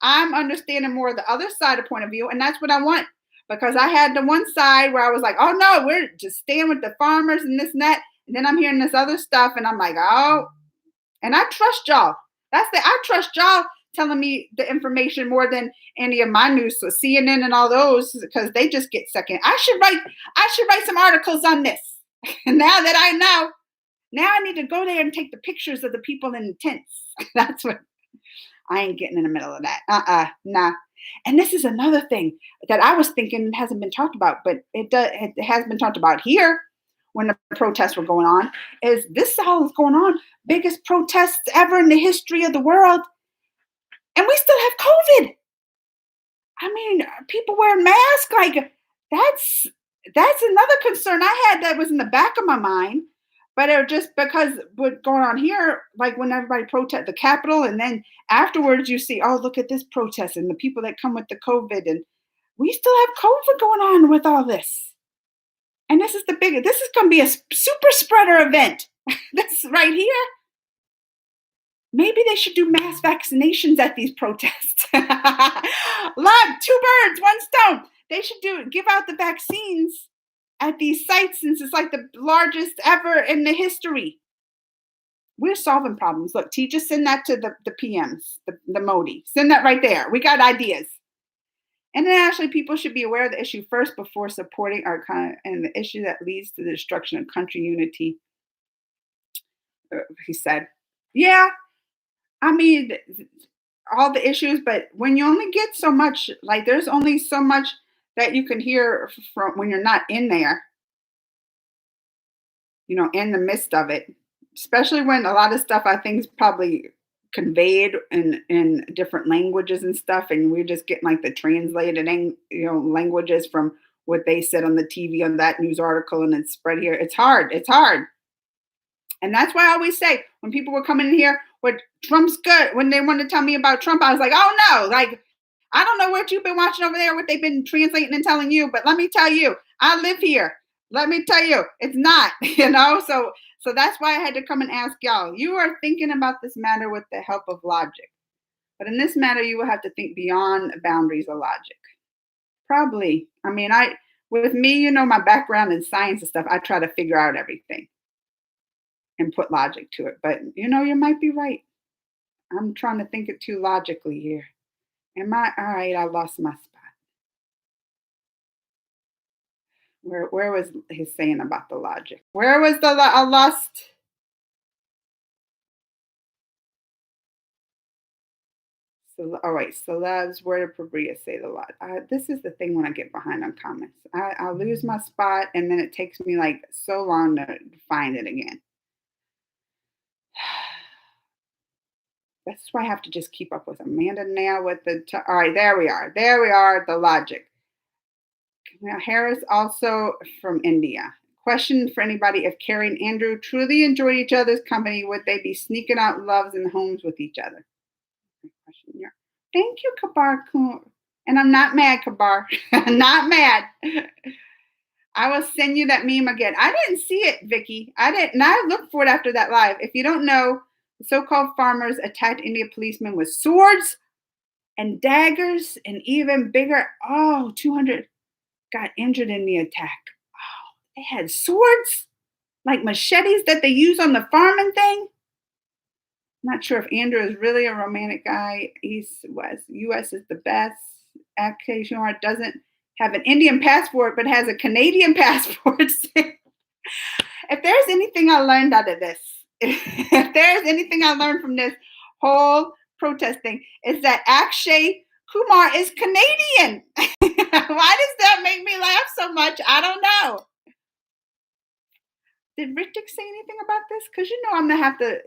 I'm understanding more of the other side of point of view, and that's what I want. Because I had the one side where I was like, oh no, we're just staying with the farmers and this and that. And then I'm hearing this other stuff and I'm like, oh, and I trust y'all. I trust y'all telling me the information more than any of my news. So CNN and all those, because they just get second. I should write some articles on this. And now that I know, now I need to go there and take the pictures of the people in the tents. That's what I ain't getting in the middle of that. Nah. And this is another thing that I was thinking hasn't been talked about, but it has been talked about here when the protests were going on. Is this all is going on? Biggest protests ever in the history of the world, and we still have COVID. I mean, people wearing masks, like that's another concern I had that was in the back of my mind. But it was just because what's going on here, like when everybody protest the Capitol, and then afterwards you see, oh, look at this protest and the people that come with the COVID, and we still have COVID going on with all this. And this is this is going to be a super spreader event. This right here. Maybe they should do mass vaccinations at these protests. Look, 2 birds, 1 stone. They should give out the vaccines at these sites, since it's like the largest ever in the history. We're solving problems. Look, T, just send that to the PMs, the Modi. Send that right there. We got ideas. Internationally, people should be aware of the issue first before supporting our and the issue that leads to the destruction of country unity. He said, yeah, I mean, all the issues, but when you only get so much, like there's only so much that you can hear from when you're not in there, in the midst of it, especially when a lot of stuff I think is probably conveyed in different languages and stuff, and we're just getting like the translated languages from what they said on the TV on that news article, and it's spread here. It's hard. And that's why I always say when people were coming in here, what Trump's good, when they wanted to tell me about Trump, I was like, oh no, like I don't know what you've been watching over there, what they've been translating and telling you, but let me tell you, I live here. Let me tell you, it's not, So that's why I had to come and ask y'all. You are thinking about this matter with the help of logic. But in this matter, you will have to think beyond boundaries of logic. Probably. I mean, with me, my background in science and stuff, I try to figure out everything and put logic to it. But, you might be right. I'm trying to think it too logically here. All right, I lost my spot. Where was he saying about the logic? Where was I lost? So, all right, so that's where did Pabria say the lot? This is the thing when I get behind on comments. I lose my spot, and then it takes me like so long to find it again. That's why I have to just keep up with Amanda now with all right, there we are. There we are, the logic. Now, Harris also from India. Question for anybody: if Carrie and Andrew truly enjoyed each other's company, would they be sneaking out loves and homes with each other? Question, yeah. Thank you, Kabar Kun. And I'm not mad, Kabar. I'm not mad. I will send you that meme again. I didn't see it, Vicky. I didn't. And I looked for it after that live. If you don't know, the so-called farmers attacked Indian policemen with swords and daggers and even bigger. Oh, 200 got injured in the attack. Oh, they had swords like machetes that they use on the farming thing. Not sure if Andrew is really a romantic guy. East, West, US is the best. Application doesn't have an Indian passport but has a Canadian passport. If there's anything I learned out of this, if there's anything I learned from this whole protest thing, is that Akshay Kumar is Canadian. Why does that make me laugh so much? I don't know. Did Ritik say anything about this? Because you know I'm gonna have to.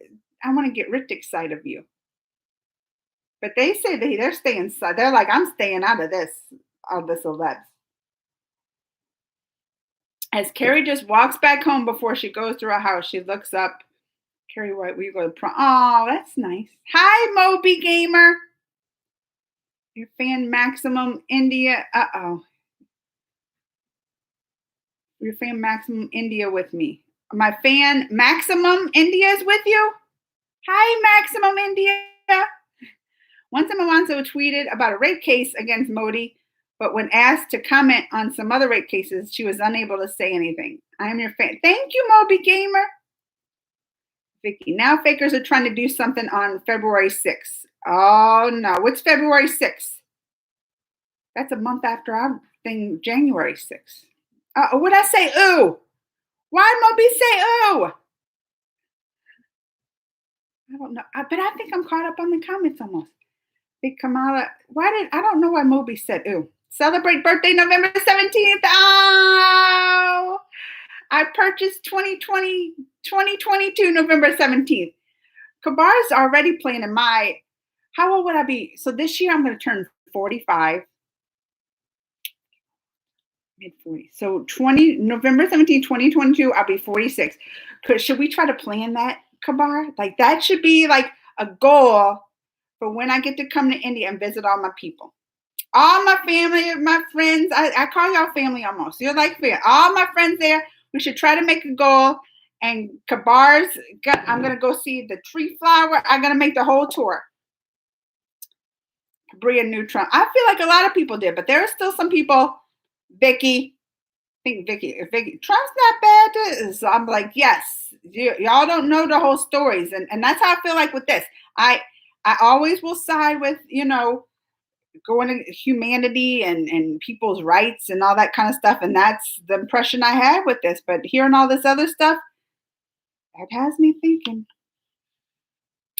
I want to get Ritik's side of you. But they say they're staying. They're like, I'm staying out of this. Of this celebs. As Carrie just walks back home before she goes to her house, she looks up. Carrie White, we go to prom. Oh, that's nice. Hi, Moby Gamer. Your fan Maximum India. Uh-oh. Your fan Maximum India with me. My fan Maximum India is with you? Hi, Maximum India. Once Mawanzo tweeted about a rape case against Modi, but when asked to comment on some other rape cases, she was unable to say anything. I'm your fan. Thank you, Moby Gamer. Vicky, now fakers are trying to do something on February 6th. Oh, no. What's February 6th? That's a month after our thing, January 6th. What'd I say? Ooh. Why'd Moby say ooh? I don't know. But I think I'm caught up on the comments almost. Big Kamala. I don't know why Moby said ooh. Celebrate birthday November 17th. Oh, I purchased 2022 November 17th. Kabar's already planning how old would I be? So this year I'm going to turn 45. Mid-40s. So November 17th, 2022, I'll be 46. Should we try to plan that, Kabar? Like that should be like a goal for when I get to come to India and visit all my people. All my family, my friends. I call y'all family almost. You're like family. All my friends there. We should try to make a goal. And Kabar's, I'm going to go see the tree flower. I'm going to make the whole tour. Bria Neutron. I feel like a lot of people did, but there are still some people. Vicky, I think Vicky, Trump's not bad. So I'm like, yes, y'all don't know the whole stories. And that's how I feel like with this. I always will side with, going to humanity and people's rights and all that kind of stuff. And that's the impression I had with this. But hearing all this other stuff, that has me thinking.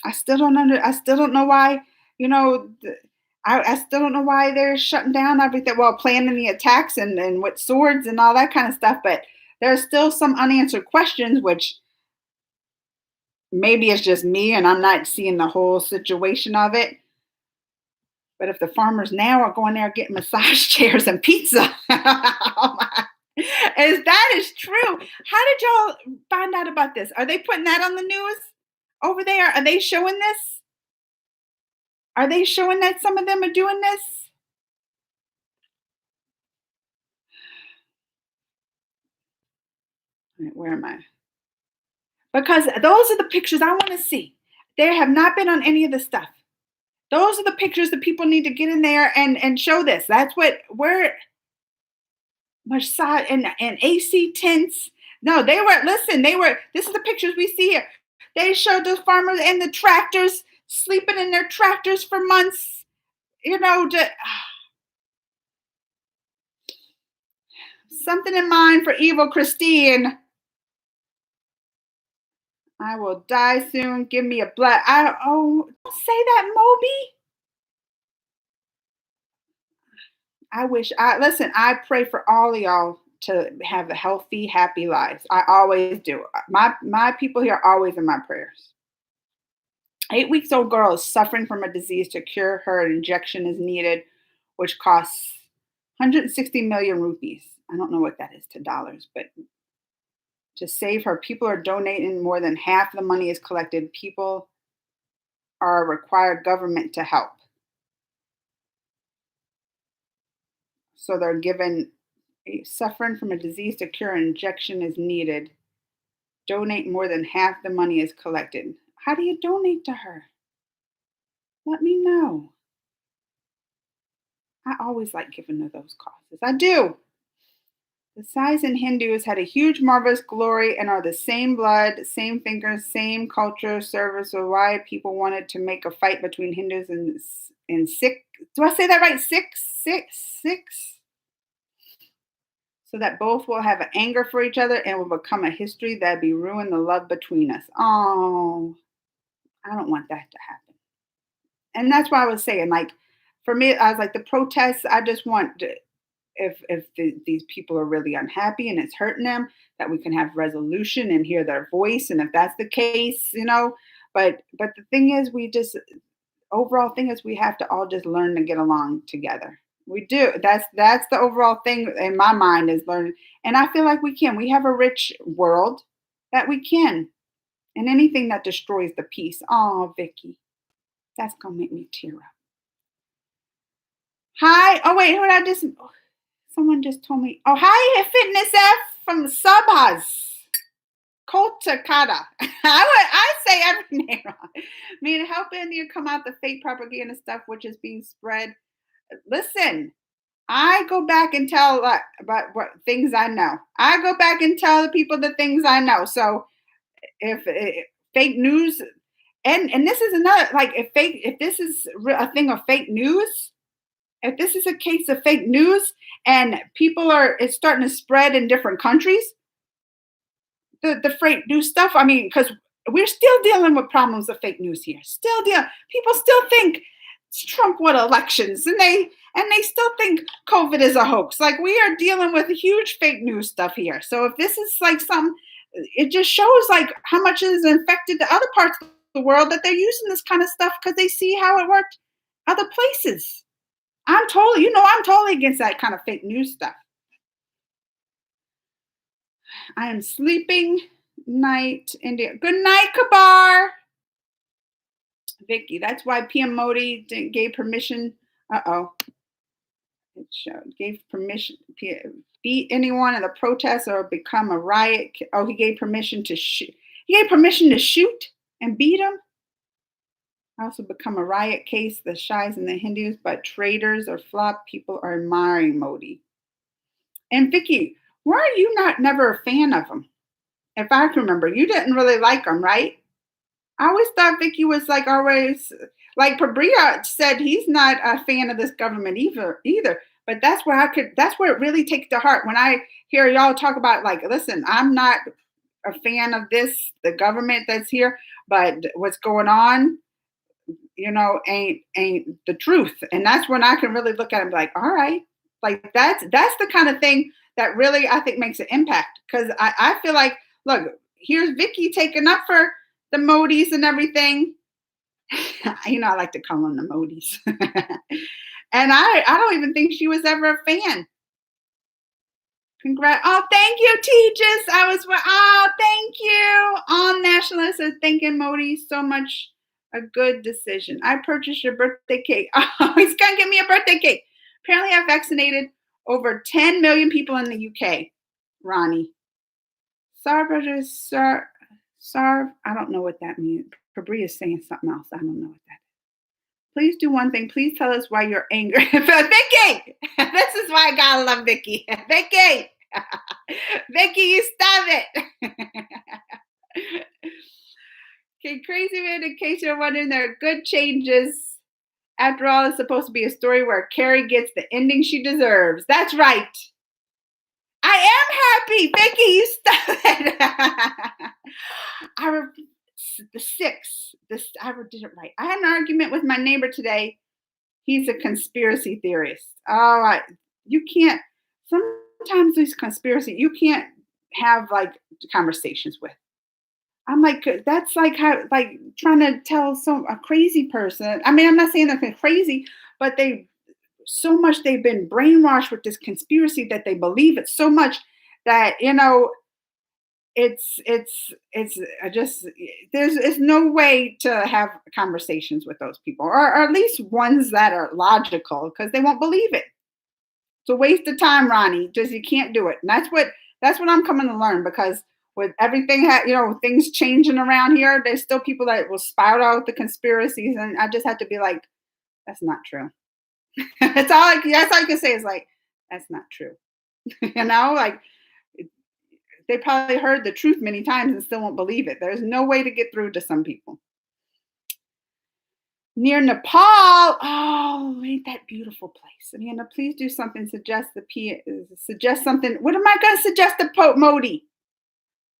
I still don't know why, I still don't know why they're shutting down everything. Well, planning the attacks and with swords and all that kind of stuff. But there's still some unanswered questions, which maybe it's just me and I'm not seeing the whole situation of it. But if the farmers now are going there getting massage chairs and pizza, that is true. How did y'all find out about this? Are they putting that on the news over there? Are they showing this? Are they showing that some of them are doing this? Where am I? Because those are the pictures I want to see. They have not been on any of the stuff. Those are the pictures that people need to get in there and show this. That's where massage and AC tents. No, this is the pictures we see here. They showed the farmers and the tractors sleeping in their tractors for months. Something in mind for evil Christine. I will die soon. Give me a black. Don't say that, Moby. I pray for all of y'all to have a healthy, happy lives. I always do. My people here are always in my prayers. 8-week-old girl is suffering from a disease. To cure her, an injection is needed, which costs 160 million rupees. I don't know what that is to dollars, but to save her, people are donating. More than half the money is collected. People are required government to help. So they're given suffering from a disease to cure injection is needed. Donate more than half the money is collected. How do you donate to her? Let me know. I always like giving to those causes. I do. The Sais and Hindus had a huge, marvelous glory and are the same blood, same fingers, same culture, service, or why people wanted to make a fight between Hindus and Sikh. Do I say that right? Sikhs? So that both will have anger for each other and will become a history that be ruin the love between us. Oh, I don't want that to happen. And that's why I was saying, like, for me, I was like, the protests, I just want if these people are really unhappy and it's hurting them, that we can have resolution and hear their voice. And if that's the case, but the thing is, we just overall thing is we have to all just learn to get along together. We do. That's the overall thing in my mind is learning. And I feel like we can. We have a rich world that we can. And anything that destroys the peace. Oh, Vicky, that's gonna make me tear up. Hi. Oh wait, who did I just? Someone just told me. Oh, hi, Fitness F from Subhas. Koltakata. I say every name wrong. I mean, help India come out the fake propaganda stuff which is being spread. Listen, I go back and tell about what things I know. I go back and tell the people the things I know. So if fake news, and this is another, like, if this is a thing of fake news, if this is a case of fake news and it's starting to spread in different countries, the fake news stuff, I mean, because we're still dealing with problems of fake news here. People still think Trump won elections, and they still think COVID is a hoax. Like, we are dealing with huge fake news stuff here. So if this is like it just shows like how much is infected to other parts of the world that they're using this kind of stuff because they see how it worked other places. I'm totally against that kind of fake news stuff. I am sleeping. Night, India. Good night, Kabar. Vicky, that's why PM Modi gave permission. It showed gave permission beat anyone in the protests or become a riot. Oh, he gave permission to shoot. He gave permission to shoot and beat him. Also become a riot case. The Shais and the Hindus, but traitors or flop people are admiring Modi. And Vicky, why are you never a fan of him? If I can remember, you didn't really like him, right? I always thought Vicky was like always, like Pabria said, he's not a fan of this government either. But that's where it really takes to heart when I hear y'all talk about, like, listen, I'm not a fan of the government that's here, but what's going on, ain't the truth. And that's when I can really look at him like, all right, like that's the kind of thing that really I think makes an impact. Because I feel like, look, here's Vicky taking up for the Modis and everything. I like to call them the Modis. And I don't even think she was ever a fan. Congrats. Oh, thank you, Tejas. Thank you. All nationalists are thanking Modi so much. A good decision. I purchased your birthday cake. Oh, he's going to give me a birthday cake. Apparently, I've vaccinated over 10 million people in the UK. Ronnie. Sarv, I don't know what that means. Fabri is saying something else. I don't know what that is. Please do one thing. Please tell us why you're angry. Vicky! This is why I gotta love Vicky. Vicky! Vicky, you stop it! Okay, Crazy Man, in case you're wondering, there are good changes. After all, it's supposed to be a story where Carrie gets the ending she deserves. That's right. I am happy. Vicky, you stop it. The six. I did it right. I had an argument with my neighbor today. He's a conspiracy theorist. Oh, you can't. Sometimes these conspiracy, you can't have like conversations with. I'm like, that's like how, like trying to tell a crazy person. I mean, I'm not saying they're crazy, but they've been brainwashed with this conspiracy that they believe it so much that, it's just, there's no way to have conversations with those people, or at least ones that are logical, because they won't believe it. It's a waste of time, Ronnie. Just you can't do it. And that's what I'm coming to learn, because with everything, things changing around here, there's still people that will spout out the conspiracies, and I just have to be like, that's not true. That's all I can say is like, that's not true. Like they probably heard the truth many times and still won't believe it. There's no way to get through to some people. Near Nepal, oh, ain't that beautiful place? Amanda, please do something. Suggest something. What am I going to suggest to Pope Modi?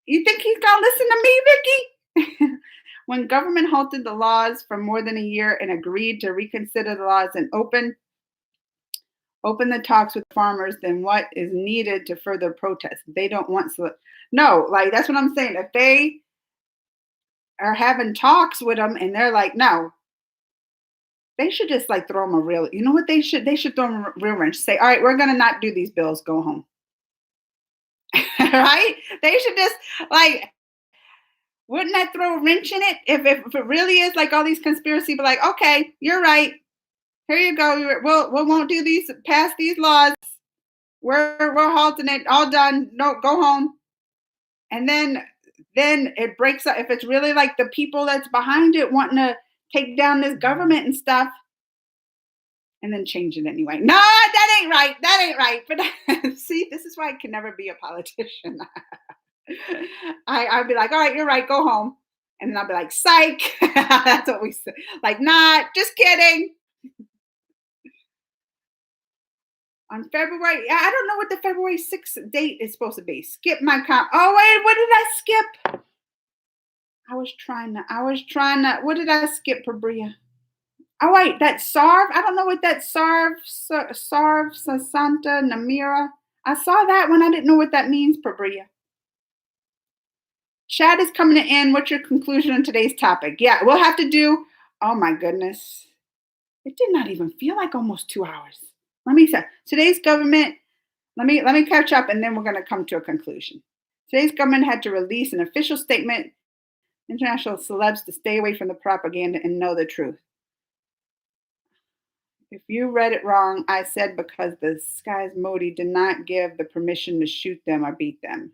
You think he's going to listen to me, Vicky? When government halted the laws for more than a year and agreed to reconsider the laws and open the talks with farmers, then what is needed to further protest? They don't want no, like that's what I'm saying. If they are having talks with them and they're like, no, they should just like throw them a real, you know what they should throw them a real wrench. Say, all right, we're going to not do these bills. Go home. Right? They should just like, wouldn't that throw a wrench in it? If it really is like all these conspiracy, but like, okay, you're right. Here you go. We won't do these, pass these laws. We're halting it. All done. No, go home. And then it breaks up. If it's really like the people that's behind it wanting to take down this government and stuff, and then change it anyway. No, that ain't right. That ain't right. But see, this is why I can never be a politician. I'll be like, all right, you're right. Go home. And then I'll be like, psych. That's what we say. Like, not, just kidding. On February, I don't know what the February 6th date is supposed to be. Skip my oh, wait, what did I skip? I was trying to, what did I skip, Pabria? Oh, wait, that Sarv? I don't know what that Sarv, Santa, Namira. I saw that one. I didn't know what that means, Pabria. Chat is coming to end. What's your conclusion on today's topic? Yeah, we'll have to do, oh my goodness. It did not even feel like almost 2 hours. Let me say, today's government, let me catch up and then we're going to come to a conclusion. Today's government had to release an official statement, international celebs to stay away from the propaganda and know the truth. If you read it wrong, I said because the Skies Modi did not give the permission to shoot them or beat them.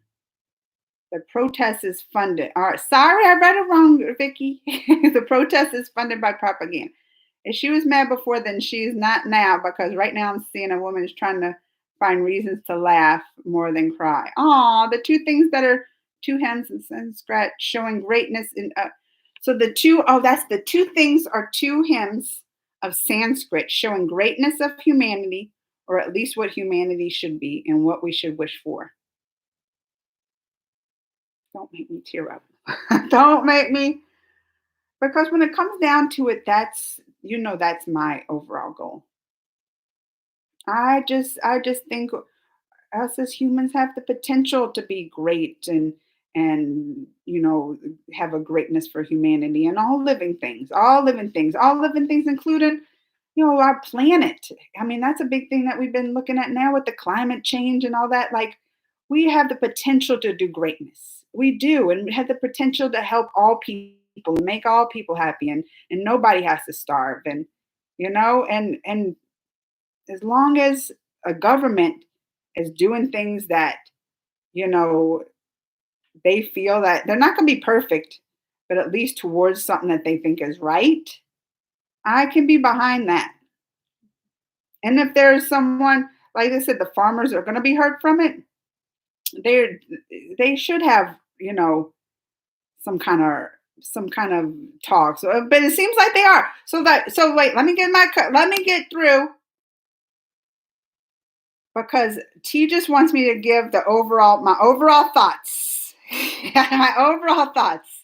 The protest is funded. All right, sorry, I read it wrong, Vicky. The protest is funded by propaganda. If she was mad before, then she's not now, because right now I'm seeing a woman is trying to find reasons to laugh more than cry. Oh, the two things that are two hymns in Sanskrit showing greatness in. So the two things are two hymns of Sanskrit showing greatness of humanity, or at least what humanity should be and what we should wish for. Don't make me tear up. Don't make me. Because when it comes down to it, that's my overall goal. I just think us as humans have the potential to be great and have a greatness for humanity and all living things, including our planet. I mean, that's a big thing that we've been looking at now with the climate change and all that. Like, we have the potential to do greatness. We do, and we have the potential to help all people and make all people happy, and nobody has to starve, and and as long as a government is doing things that they feel that they're not going to be perfect, but at least towards something that they think is right, I can be behind that. And if there's someone, like I said, the farmers are going to be hurt from it, they should have some kind of talk. So, but it seems like they are. So wait, let me get through, because T just wants me to give my overall thoughts. My overall thoughts.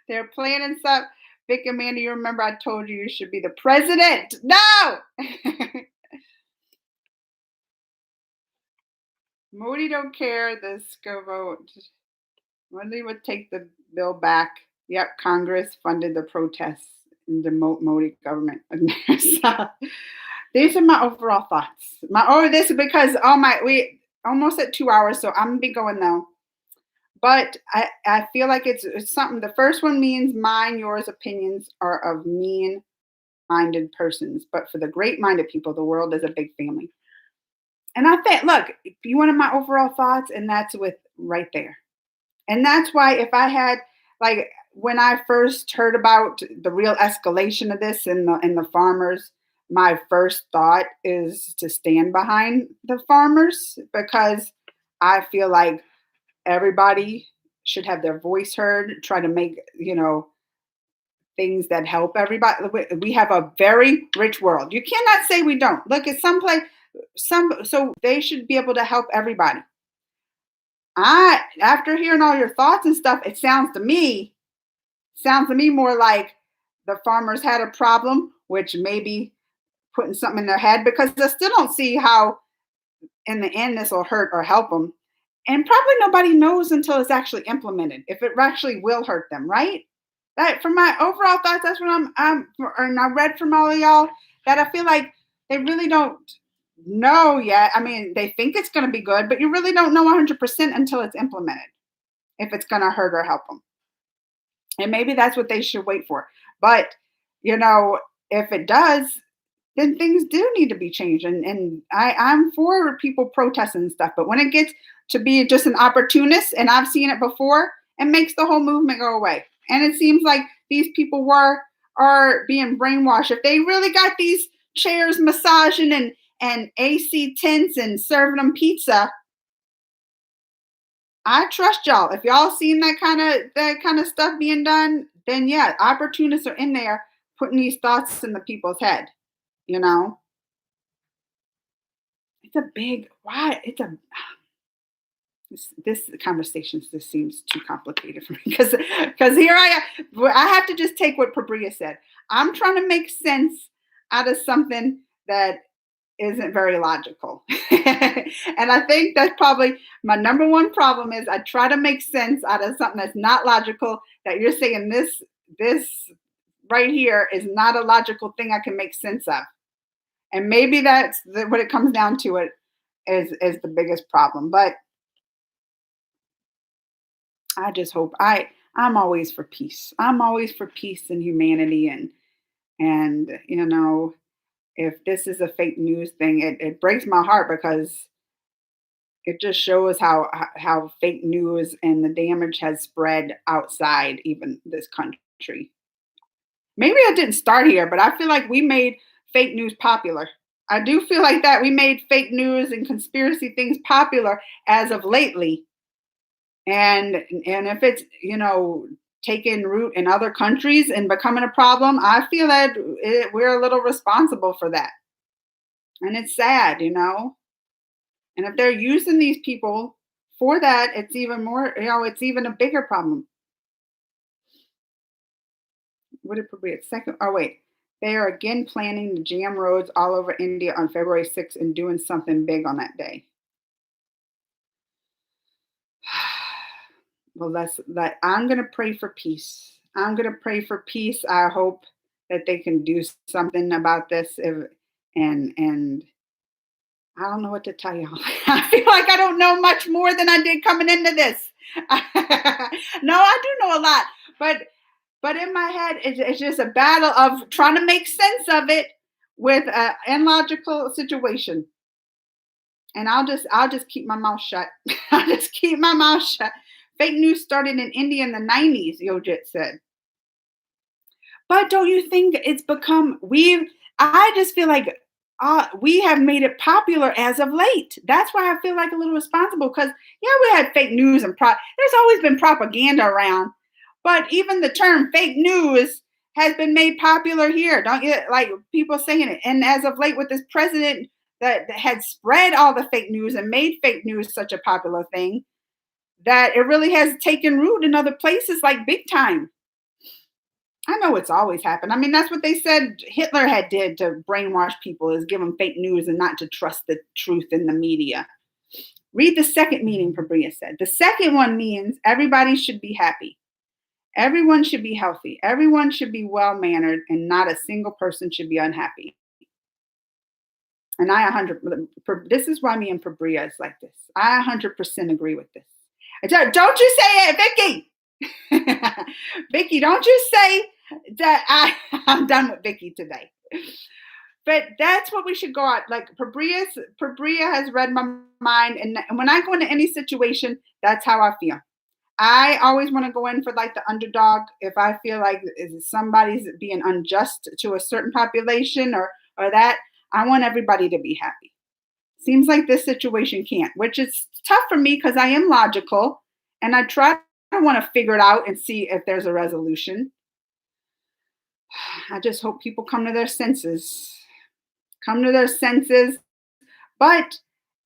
They're planning stuff. Vic, Amanda, you remember I told you should be the president. No. Modi don't care. This go vote. Modi would take the bill back. Yep, Congress funded the protests in the Modi government. So, these are my overall thoughts. This is because we almost at 2 hours, so I'm gonna be going now. But I feel like it's something. The first one means mine, yours, opinions are of mean-minded persons. But for the great-minded people, the world is a big family. And I think, look, if you wanted my overall thoughts, and that's with right there. And that's why if I had, like, when I first heard about the real escalation of this in the farmers, my first thought is to stand behind the farmers, because I feel like everybody should have their voice heard, try to make, things that help everybody. We have a very rich world. You cannot say we don't. Look at some place, so they should be able to help everybody. After hearing all your thoughts and stuff, it sounds to me more like the farmers had a problem, which maybe putting something in their head, because I still don't see how in the end this will hurt or help them. And probably nobody knows until it's actually implemented if it actually will hurt them, right? That, from my overall thoughts, that's what and I read from all of y'all, that I feel like they really don't know yet. I mean, they think it's going to be good, but you really don't know 100% until it's implemented, if it's going to hurt or help them. And maybe that's what they should wait for. But, if it does, then things do need to be changed. And I'm for people protesting and stuff. But when it gets to be just an opportunist, and I've seen it before, it makes the whole movement go away. And it seems like these people are being brainwashed. If they really got these chairs massaging and AC tents and serving them pizza, I trust y'all. If y'all seen that kind of stuff being done, then yeah, opportunists are in there putting these thoughts in the people's head. It's a big why. This conversation just seems too complicated for me, because here I have to just take what Pabria said. I'm trying to make sense out of something that isn't very logical. And I think that's probably my number one problem, is I try to make sense out of something that's not logical, that you're saying this right here is not a logical thing I can make sense of. And maybe that's what it comes down to, it is the biggest problem. But I just hope I'm always for peace. I'm always for peace and humanity, and if this is a fake news thing, it breaks my heart, because it just shows how fake news and the damage has spread outside even this country. Maybe it didn't start here, but I feel like we made fake news popular. I do feel like that we made fake news and conspiracy things popular as of lately. And if it's, taking root in other countries and becoming a problem, I feel that we're a little responsible for that. And it's sad, And if they're using these people for that, it's even more, it's even a bigger problem. What did Pabria second? Oh, wait. They are again planning to jam roads all over India on February 6th and doing something big on that day. Well, I'm going to pray for peace. I'm going to pray for peace. I hope that they can do something about this. And I don't know what to tell y'all. I feel like I don't know much more than I did coming into this. No, I do know a lot, but in my head, it's just a battle of trying to make sense of it with an illogical situation. And I'll just keep my mouth shut. I'll just keep my mouth shut. Fake news started in India in the 90s, Yojit said. But don't you think it's become, I just feel like we have made it popular as of late. That's why I feel like a little responsible, because, yeah, we had fake news and there's always been propaganda around. But even the term fake news has been made popular here. Don't you, like, people saying it. And as of late, with this president that had spread all the fake news and made fake news such a popular thing, that it really has taken root in other places, like big time. I know it's always happened. I mean, that's what they said Hitler had did to brainwash people, is give them fake news and not to trust the truth in the media. Read the second meaning, Pabria said. The second one means everybody should be happy. Everyone should be healthy. Everyone should be well-mannered, and not a single person should be unhappy. And this is why me and Pabria is like this. I 100% agree with this. Don't you say it, Vicky. Vicky, don't you say that. I'm done with Vicky today. But that's what we should go out. Like Pabria has read my mind. And when I go into any situation, that's how I feel. I always want to go in for like the underdog. If I feel like somebody's being unjust to a certain population or that, I want everybody to be happy. Seems like this situation can't, which is tough for me because I am logical and I want to figure it out and see if there's a resolution. I just hope people come to their senses. But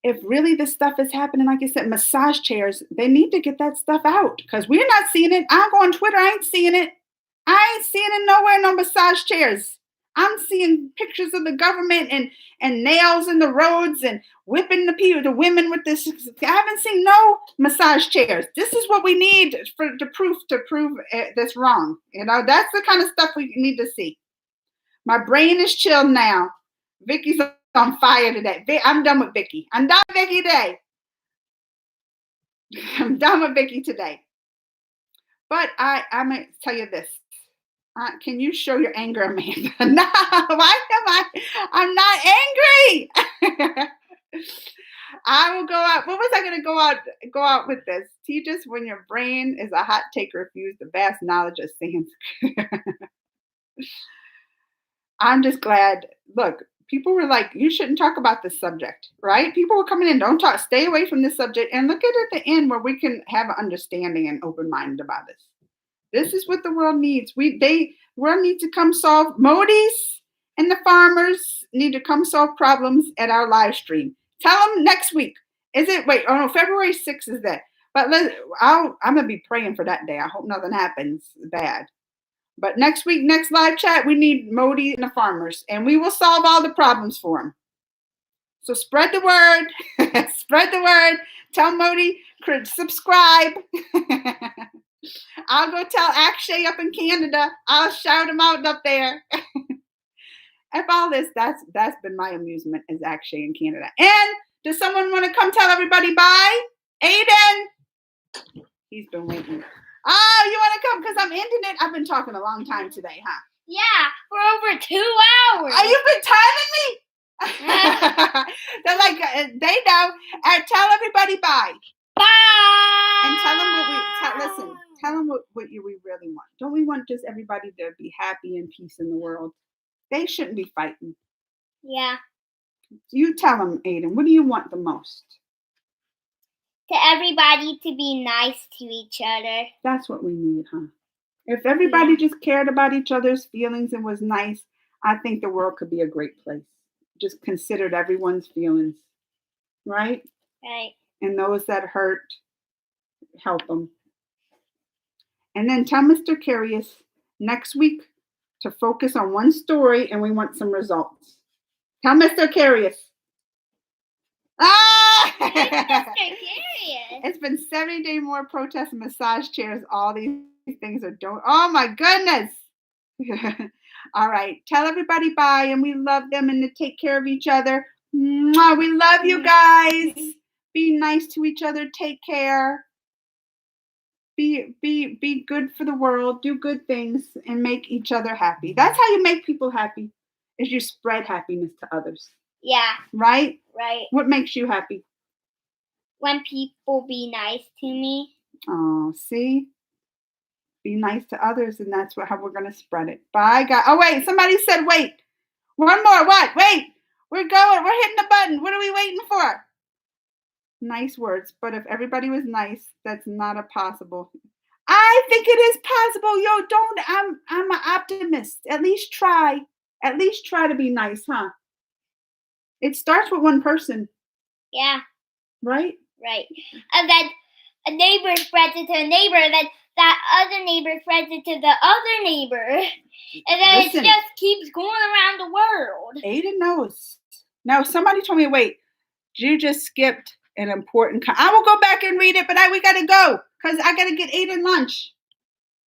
if really this stuff is happening, like I said, massage chairs, they need to get that stuff out because we're not seeing it. I go on Twitter, I ain't seeing it. I ain't seeing it nowhere, no massage chairs. I'm seeing pictures of the government and nails in the roads and whipping the women with this. I haven't seen no massage chairs. This is what we need to prove this wrong. That's the kind of stuff we need to see. My brain is chilled now. Vicky's on fire today. I'm done with Vicky. I'm done with Vicky today. I'm done with Vicky today. But I'm going to tell you this. Can you show your anger, Amanda? No, why am I? I'm not angry. I will go out. What was I going to go out with this? Teach us when your brain is a hot take, refuse the vast knowledge of Sanskrit. I'm just glad. Look, people were like, you shouldn't talk about this subject, right? People were coming in, don't talk, stay away from this subject. And look at it at the end where we can have an understanding and open-minded about this. This is what the world needs. The world needs to come solve. Modi's and the farmers need to come solve problems at our live stream. Tell them next week. February 6th is that. But I'm going to be praying for that day. I hope nothing happens bad. But next week, next live chat, we need Modi and the farmers, and we will solve all the problems for them. So spread the word. Spread the word. Tell Modi, subscribe. I'll go tell Akshay up in Canada. I'll shout him out up there. And all this, that's been my amusement as Akshay in Canada. And does someone want to come tell everybody bye? Aiden? He's been waiting. Oh, you want to come? Because I'm ending it. I've been talking a long time today, huh? Yeah, for over 2 hours. Oh, you've been timing me? They're like, they know. Tell everybody bye. Bye. And tell them tell them what we really want. Don't we want just everybody to be happy and peace in the world? They shouldn't be fighting. Yeah. You tell them, Aiden, what do you want the most? To everybody to be nice to each other. That's what we need, huh? If everybody just cared about each other's feelings and was nice, I think the world could be a great place. Just considered everyone's feelings, right? Right. And those that hurt, help them. And then tell Mr. Carius next week to focus on one story and we want some results. Tell Mr. Carius. Ah! Mr. Carius. It's been 70 days more protests and massage chairs. All these things are doing. Oh my goodness. All right. Tell everybody bye and we love them and to take care of each other. Mwah, we love you guys. Be nice to each other. Take care. Be good for the world. Do good things and make each other happy. That's how you make people happy, is you spread happiness to others. Yeah. Right? Right. What makes you happy? When people be nice to me. Oh, see? Be nice to others, and that's how we're going to spread it. Bye, guys. Oh, wait. Somebody said wait. One more. What? Wait. We're going. We're hitting the button. What are we waiting for? Nice words. But if everybody was nice, that's not a possible. I think it is possible. Yo, I'm an optimist. At least try. At least try to be nice, huh? It starts with one person. Yeah. Right? Right. And then a neighbor spreads it to a neighbor, and then that other neighbor spreads it to the other neighbor. And then it just keeps going around the world. Aiden knows. Now, somebody told me, wait, you just skipped an important I will go back and read it, but we got to go because I got to get Aiden lunch.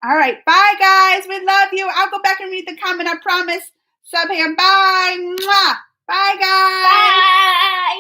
All right. Bye, guys. We love you. I'll go back and read the comment. I promise. Subham. Bye. Mwah. Bye, guys. Bye.